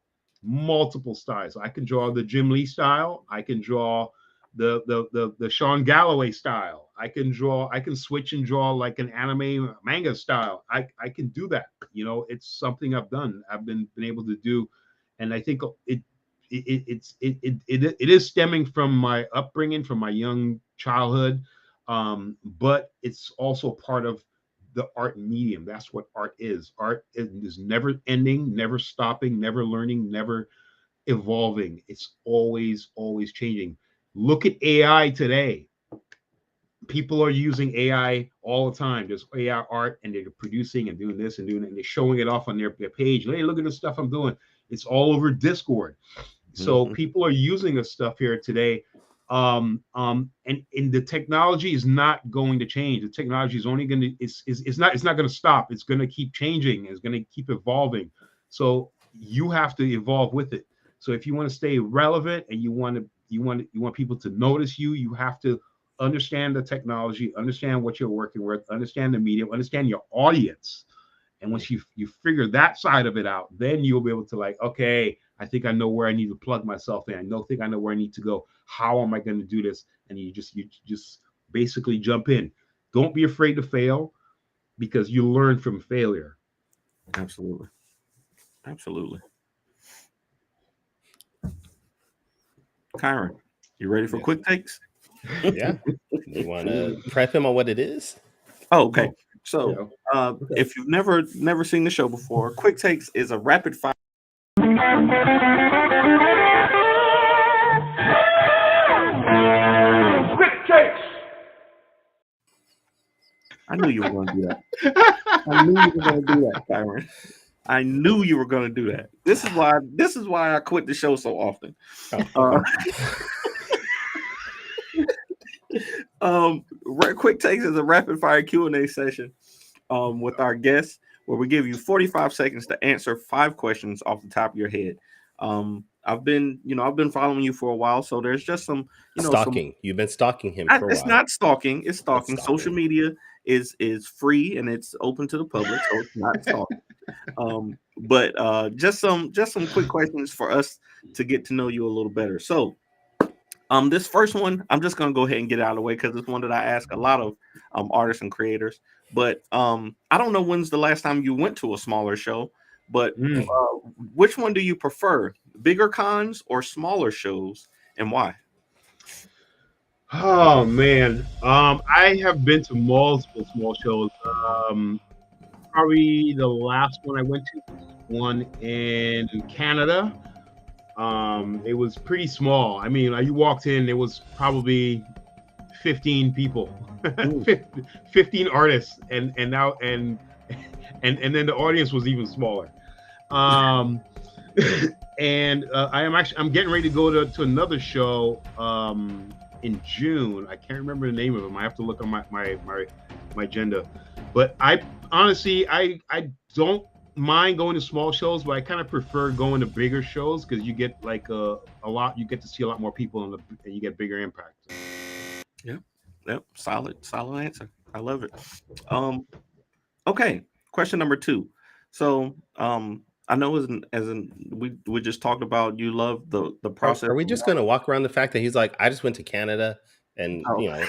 multiple styles. I can draw the Jim Lee style. I can draw the Sean Galloway style. I can switch and draw like an anime manga style. I can do that. It's something I've done. I've been able to do. And I think it is stemming from my upbringing, from my young childhood. But it's also part of the art medium. That's what art is. Art is never ending, never stopping, never learning, never evolving. It's always changing. Look at AI today. People are using AI all the time. There's AI art, and they're producing and doing this and doing it, and they're showing it off on their page. Hey, look at the stuff I'm doing. It's all over Discord. So Mhm. people are using this stuff here today. And the technology is not going to change. The technology is only going to it's not going to stop. It's going to keep changing. It's going to keep evolving. So you have to evolve with it. So if you want to stay relevant and you want people to notice you, you have to understand the technology, understand what you're working with, understand the medium, understand your audience. And once you figure that side of it out, then you'll be able to like, okay, I think I know where I need to plug myself in. I know where I need to go. How am I going to do this? And you just basically jump in. Don't be afraid to fail, because you learn from failure. Absolutely. Kyron, you ready for Yes. quick takes? Yeah. You want to prep him on what it is? Oh, okay. So, Yeah. if you've never seen the show before, Quick Takes is a rapid fire. Quick Takes. I knew you were going to do that. I knew you were going to do that, Kyron. I knew you were going to do that. This is why I quit the show so often. Quick Takes is a rapid fire Q&A session with our guests, where we give you 45 seconds to answer 5 questions off the top of your head. I've been following you for a while, so there's just some stalking. You've been stalking him for a while. It's not stalking. It's stalking. It's stalking. Social media is free and it's open to the public, so it's not stalking. But just some quick questions for us to get to know you a little better. So, this first one, I'm just gonna go ahead and get it out of the way because it's one that I ask a lot of artists and creators. But I don't know when's the last time you went to a smaller show. But which one do you prefer, bigger cons or smaller shows, and why? Oh man, I have been to multiple small shows. Probably the last one I went to was one in Canada. It was pretty small. I mean, you walked in, there was probably 15 people, 15 artists, and then the audience was even smaller. And I'm getting ready to go to another show in June. I can't remember the name of them. I have to look on my agenda. But I honestly don't mind going to small shows, but I kind of prefer going to bigger shows because you get like you get to see a lot more people and you get bigger impact. Yep. Solid answer. I love it. Okay. Question number 2. So, I know we just talked about you love the process. Are we just going to walk around the fact that he's like, I just went to Canada and I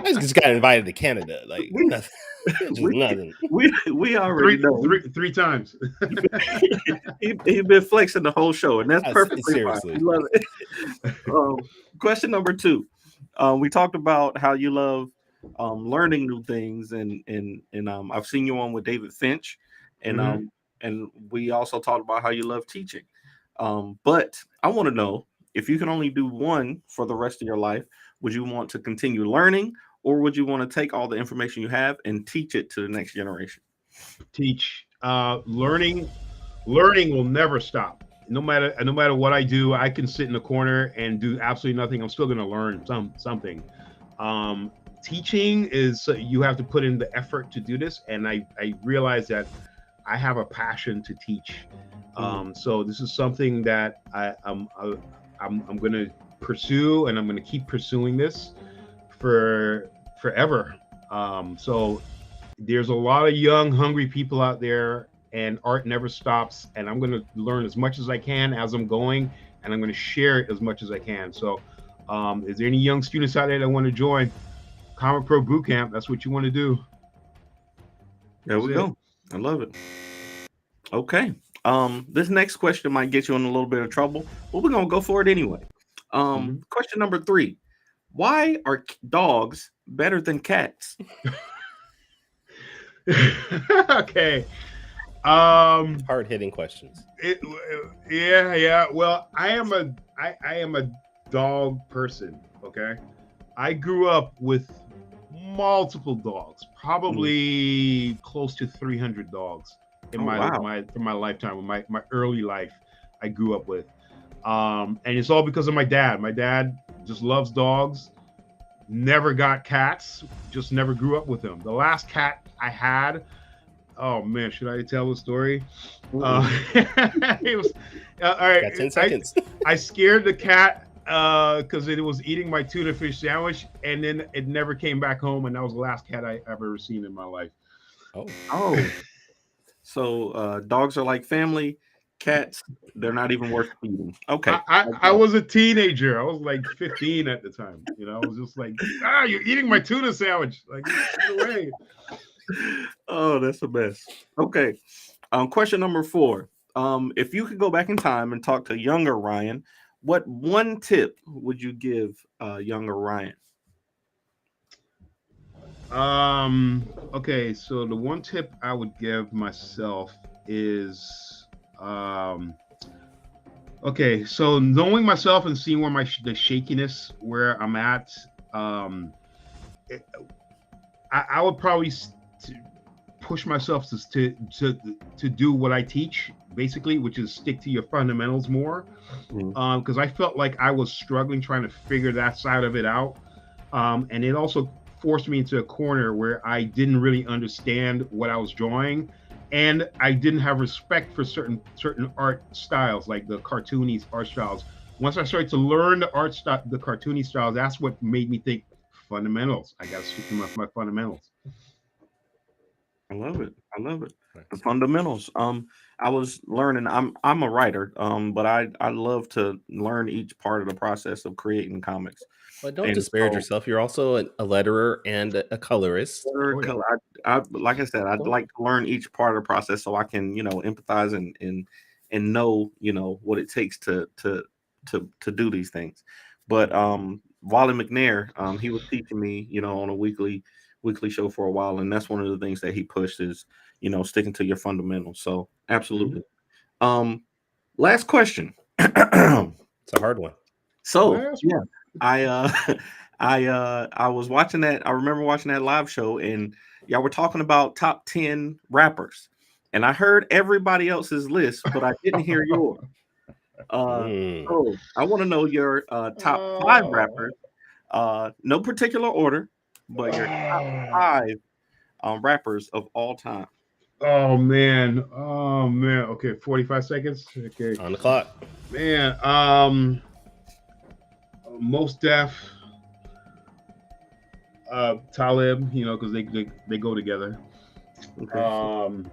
just got invited to Canada, like nothing. Nothing. We already know three times. He's been flexing the whole show, and that's perfectly seriously. fine. Love it. Question number 2. We talked about how you love learning new things, and I've seen you on with David Finch, and and we also talked about how you love teaching. But I want to know, if you can only do one for the rest of your life, would you want to continue learning, or would you want to take all the information you have and teach it to the next generation? Teach. Learning will never stop. No matter what I do, I can sit in the corner and do absolutely nothing. I'm still going to learn something. Teaching is, you have to put in the effort to do this, and I realize that I have a passion to teach. So this is something that I'm going to pursue, and I'm going to keep pursuing this for forever. So there's a lot of young, hungry people out there, and art never stops. And I'm going to learn as much as I can as I'm going, and I'm going to share it as much as I can. So is there any young students out there that want to join Comic Pro Bootcamp? That's what you want to do. There we go. I love it. Okay. This next question might get you in a little bit of trouble, but we're going to go for it anyway. Question number 3. Why are dogs better than cats? Okay. Hard-hitting questions. Yeah. Well, I am a dog person. Okay. I grew up with multiple dogs, probably close to 300 dogs. in Oh, my wow. from my lifetime, my early life, I grew up with. And it's all because of my dad. My dad just loves dogs. Never got cats. Just never grew up with them. The last cat I had. Oh man, should I tell the story? It was all right. Got 10 seconds. I scared the cat because it was eating my tuna fish sandwich, and then it never came back home, and that was the last cat I ever seen in my life. Oh, so dogs are like family. Cats, they're not even worth feeding. Okay. I was a teenager. I was like 15 at the time. You know, I was just like, you're eating my tuna sandwich. Like, get away. Oh, that's the best. Okay. Question number 4. If you could go back in time and talk to younger Ryan, what one tip would you give younger Ryan? Okay, so the one tip I would give myself is okay, so knowing myself and seeing where the shakiness where I'm at, I would probably push myself to do what I teach, basically, which is stick to your fundamentals more, because I felt like I was struggling trying to figure that side of it out, and it also forced me into a corner where I didn't really understand what I was drawing, and I didn't have respect for certain art styles, like the cartoony art styles. Once I started to learn the cartoony styles, that's what made me think fundamentals. I got to stick to my fundamentals. I love it. I love it. The fundamentals. I was learning. I'm a writer. But I love to learn each part of the process of creating comics. But don't disparage yourself. You're also a letterer and a colorist. I like I said, I'd like to learn each part of the process so I can, empathize and know, what it takes to do these things. But Wally McNair, he was teaching me, on a weekly show for a while, and that's one of the things that he pushed is, sticking to your fundamentals. So absolutely. Last question. It's a hard one. So yeah. I was watching that. I remember watching that live show, and y'all were talking about top 10 rappers, and I heard everybody else's list, but I didn't hear yours. So I want to know your top 5 rappers. No particular order, but your top 5 rappers of all time. Oh man. Okay, 45 seconds. Okay, on the clock. Man, Mos Def, Talib, because they go together. Okay.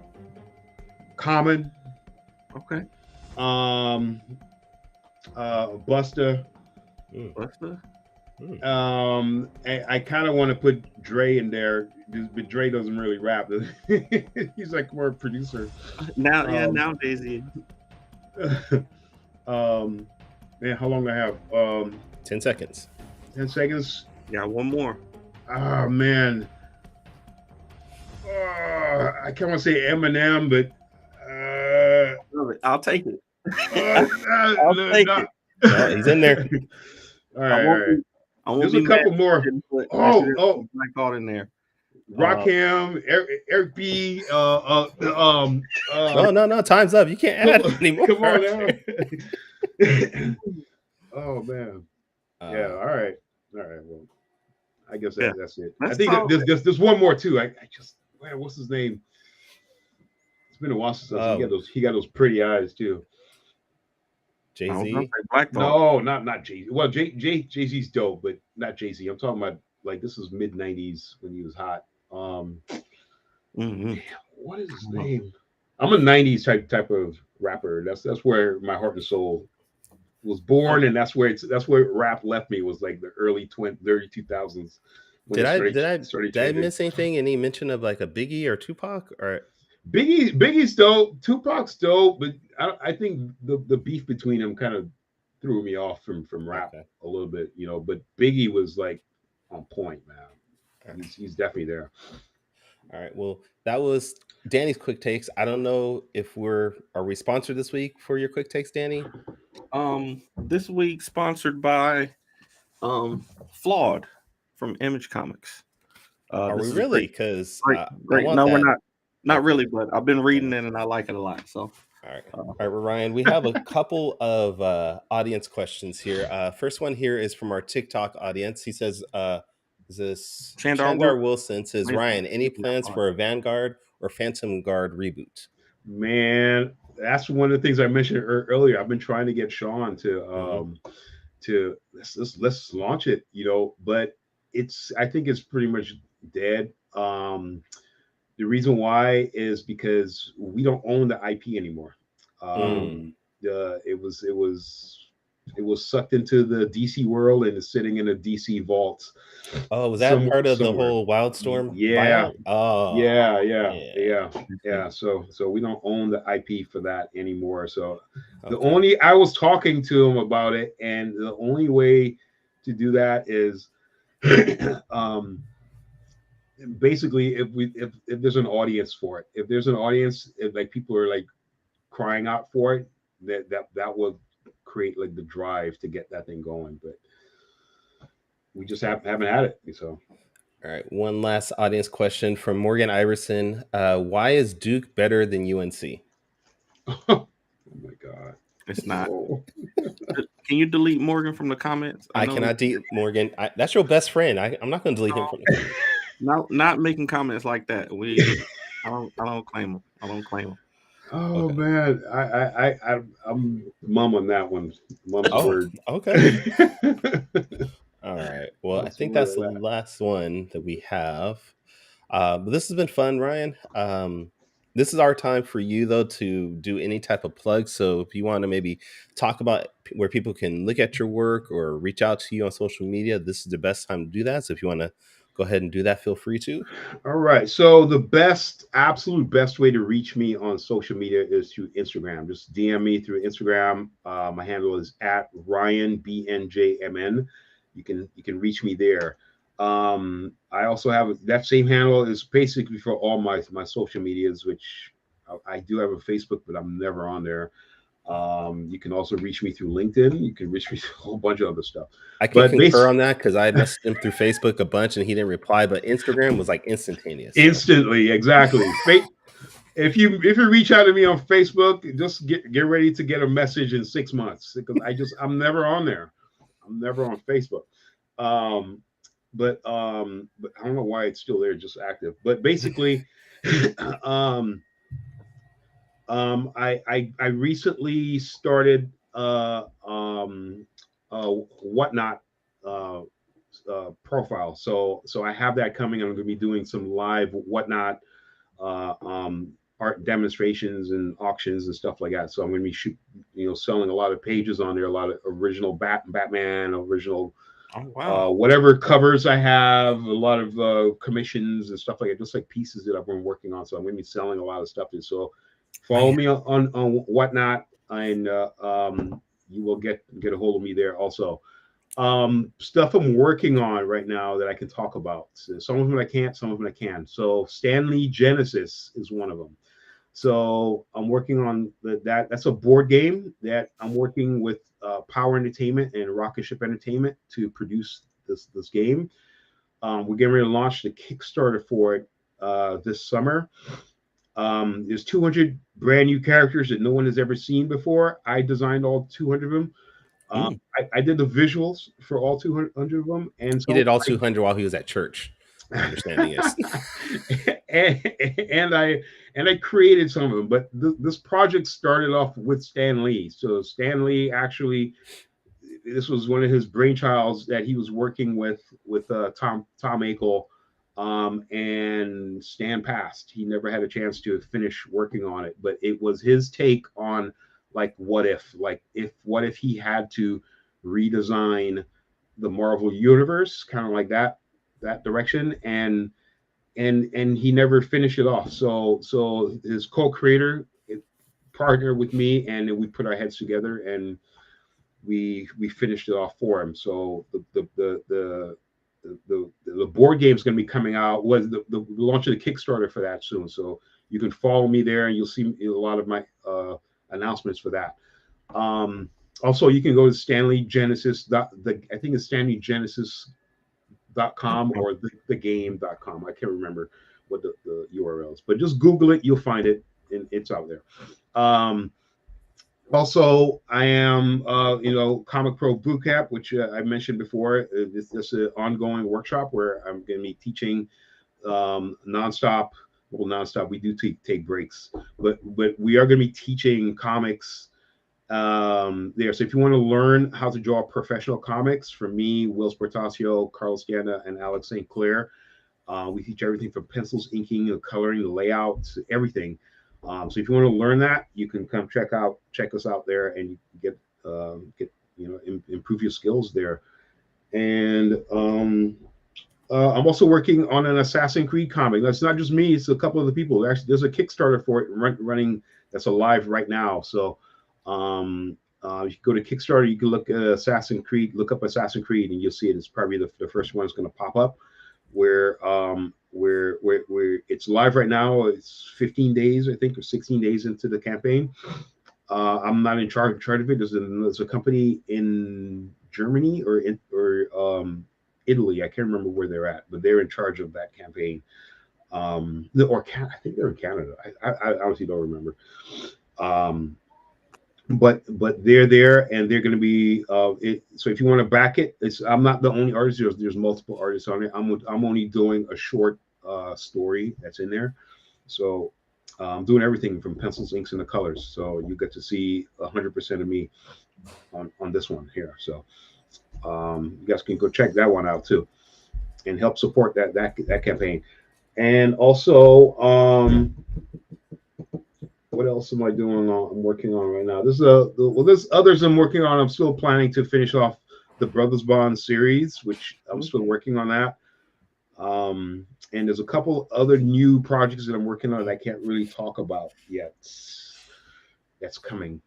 Common. Okay. Busta. Busta. I kind of want to put Dre in there, but Dre doesn't really rap. He's like more a producer. Now Daisy. Man, how long do I have? 10 seconds. 10 seconds. Yeah, one more. Oh man. I can't want to say Eminem, but I'll take it. I'll take it. No, he's in there. All right. There's a couple more. I caught in there. Rakim, Eric B. No. Time's up. You can't add anymore. Come on now. Oh man. Yeah. All right. Well, I guess that's it. I think there's one more too. I just what's his name? It's been a while since he got those pretty eyes too. Jay-Z? No, not Jay-Z. Well, Jay-Z's dope, but not Jay-Z. I'm talking about like this was mid 90s when he was hot. What is his name? I'm a 90s type of rapper. That's where my heart and soul was born, and that's where rap left me, was like the early 2000s. Did I miss anything? Any mention of like a Biggie or Tupac or? Biggie's dope, Tupac's dope, but I think the beef between them kind of threw me off from rap a little bit, But Biggie was like on point, man. He's definitely there. All right. Well, that was Danny's quick takes. I don't know if are we sponsored this week for your quick takes, Danny? This week sponsored by Flawed from Image Comics. Are we really? Because great. No, we're not. Not really, but I've been reading it and I like it a lot. So, All right. All right, well, Ryan, we have a couple of audience questions here. First one here is from our TikTok audience. He says, is this Chandar Wilson says, Ryan, any plans for a Vanguard or Phantom Guard reboot? Man, that's one of the things I mentioned earlier. I've been trying to get Sean to let's launch it, but I think it's pretty much dead. The reason why is because we don't own the IP anymore. It was sucked into the DC world and is sitting in a DC vault. Oh, was that part of the whole Wildstorm? Yeah. Buyout? Oh, yeah. So we don't own the IP for that anymore. So I was talking to him about it, and the only way to do that is basically if there's an audience for it. If there's an audience, if like people are like crying out for it, that would create like the drive to get that thing going. But we just haven't had it. So all right, one last audience question from Morgan Iverson. Why is Duke better than UNC? Oh my God. It's not. Can you delete Morgan from the comments? I cannot delete Morgan. That's your best friend. I'm not going to delete him from the comments. Not making comments like that. I don't claim him. I don't claim him. Oh okay. Man, I'm mum on that one. Mum's word. Okay. All right. Well, I think that's the last one that we have. But this has been fun, Ryan. This is our time for you, though, to do any type of plug. So if you want to maybe talk about where people can look at your work or reach out to you on social media, this is the best time to do that. So if you want to go ahead and do that, feel free to. All right. So the absolute best way to reach me on social media is through Instagram. Just DM me through Instagram. My handle is @RyanBNJMN. You can reach me there. I also have that same handle is basically for all my social medias, which I do have a Facebook, but I'm never on there. You can also reach me through LinkedIn. You can reach me through a whole bunch of other stuff. I can concur on that because I messaged him through Facebook a bunch and he didn't reply, but Instagram was like instantaneous. Instantly, exactly. If you reach out to me on Facebook, just get ready to get a message in 6 months because I'm never on there. I'm never on Facebook. But I don't know why it's still there, just active. But basically, I recently started Whatnot profile. So I have that coming. I'm going to be doing some live Whatnot art demonstrations and auctions and stuff like that. So I'm going to be selling a lot of pages on there, a lot of original Batman, original. Oh, wow. Whatever covers I have, a lot of commissions and stuff like that, just like pieces that I've been working on. So I'm going to be selling a lot of stuff there. So follow me on Whatnot, and you will get a hold of me there also. Stuff I'm working on right now that I can talk about. So some of them I can't, some of them I can. So Stan Lee Genesis is one of them. So I'm working on that. That's a board game that I'm working with Power Entertainment and Rocket Ship Entertainment to produce this game. We're getting ready to launch the Kickstarter for it this summer. There's 200 brand new characters that no one has ever seen before. I designed all 200 of them. I did the visuals for all 200 of them, and so he did all 200 while he was at church. My understanding is, and I created some of them. But this project started off with Stan Lee. So Stan Lee actually, this was one of his brainchilds that he was working with Tom Akel, and Stan passed. He never had a chance to finish working on it, but it was his take on like what if he had to redesign the Marvel universe, kind of like that direction, and he never finished it off. So his co-creator partnered with me, and we put our heads together and we finished it off for him. So the board game is going to be coming out. Was the launch of the Kickstarter for that soon. So you can follow me there, and you'll see a lot of my announcements for that. Also, you can go to Stanley Genesis. I think it's StanleyGenesis.com or thegame.com. I can't remember what the URL is, but just Google it, you'll find it, and it's out there. Also, I am, Comic Pro Bootcamp, which I mentioned before. This is an ongoing workshop where I'm going to be teaching nonstop. Well, nonstop. We do take breaks, but we are going to be teaching comics there. So if you want to learn how to draw professional comics from me, Will Sportasio, Carlos Ganda, and Alex St. Clair, we teach everything from pencils, inking, coloring, layout, everything. So if you want to learn that, you can come check us out there, and you get improve your skills there. And I'm also working on an Assassin's Creed comic. That's not just me; it's a couple of the people. Actually, there's a Kickstarter for it running that's alive right now. So you can go to Kickstarter. You can look at Assassin's Creed. Look up Assassin's Creed, and you'll see it. It's probably the first one that's going to pop up. Where it's live right now. It's 15 days, I think, or 16 days into the campaign. I'm not in charge of it. There's a company in Germany or Italy. I can't remember where they're at, but they're in charge of that campaign. I think they're in Canada. I honestly don't remember. But they're there, and they're going to be so if you want to back it, I'm not the only artist. There's multiple artists on it. I'm only doing a short story that's in there, so I'm doing everything from pencils, inks, and the colors. So you get to see 100% of me on this one here. So you guys can go check that one out too, and help support that campaign. And also what else am I doing? I'm working on right now. There's others I'm working on. I'm still planning to finish off the Brothers Bond series, which I'm still working on that. And there's a couple other new projects that I'm working on that I can't really talk about yet. That's coming.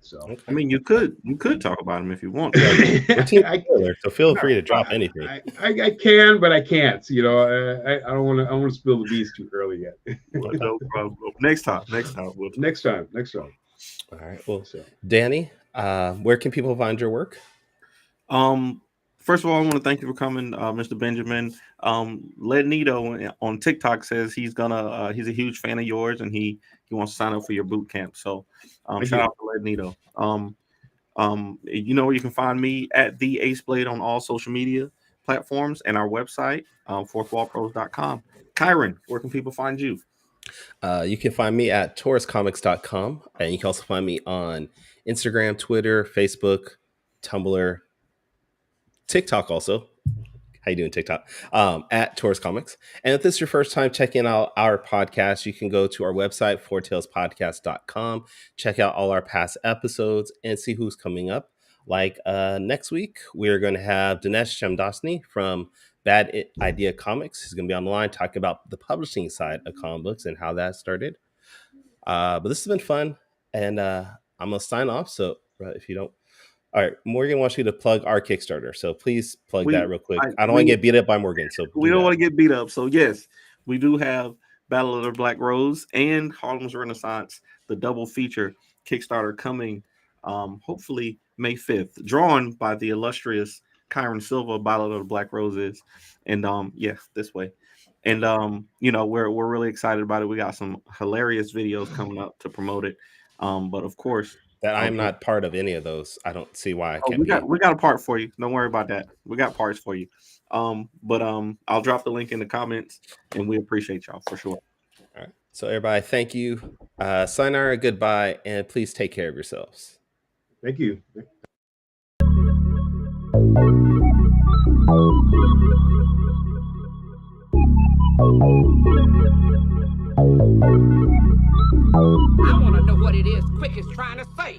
So I mean, you could talk about them if you want. So feel free to drop anything. I can, but I can't. I don't want to spill the beans too early yet. No problem. Next time. Next time. All right. Well, Danny, where can people find your work? First of all, I want to thank you for coming, Mr. Benjamin. Lednito on TikTok says he's a huge fan of yours, and he wants to sign up for your boot camp. So shout out to Lednito. You can find me at the Ace Blade on all social media platforms, and our website, fourthwallpros.com. Kyron, where can people find you? You can find me at tauruscomics.com, and you can also find me on Instagram, Twitter, Facebook, Tumblr, TikTok also. How you doing, TikTok? At Taurus Comics. And if this is your first time checking out our podcast, you can go to our website, fourtailspodcast.com, check out all our past episodes, and see who's coming up. Like next week, we're going to have Dinesh Shamdasani from Bad Idea Comics. He's going to be on the line talking about the publishing side of comic books and how that started. But this has been fun, and I'm going to sign off. So if you don't, all right, Morgan wants you to plug our Kickstarter, so please plug that real quick. I don't want to get beat up by Morgan, so we don't want to get beat up. So yes, we do have Battle of the Black Rose and Harlem's Renaissance, the double feature Kickstarter coming, hopefully May 5th, drawn by the illustrious Kyron Silva, Battle of the Black Roses, and this way. And we're really excited about it. We got some hilarious videos coming up to promote it, but of course. That I'm not part of any of those. I don't see why I can't. We got a part for you. Don't worry about that. We got parts for you. But I'll drop the link in the comments, and we appreciate y'all for sure. All right. So everybody, thank you. Sayonara, goodbye, and please take care of yourselves. Thank you. I want to know what it is Quick is trying to say.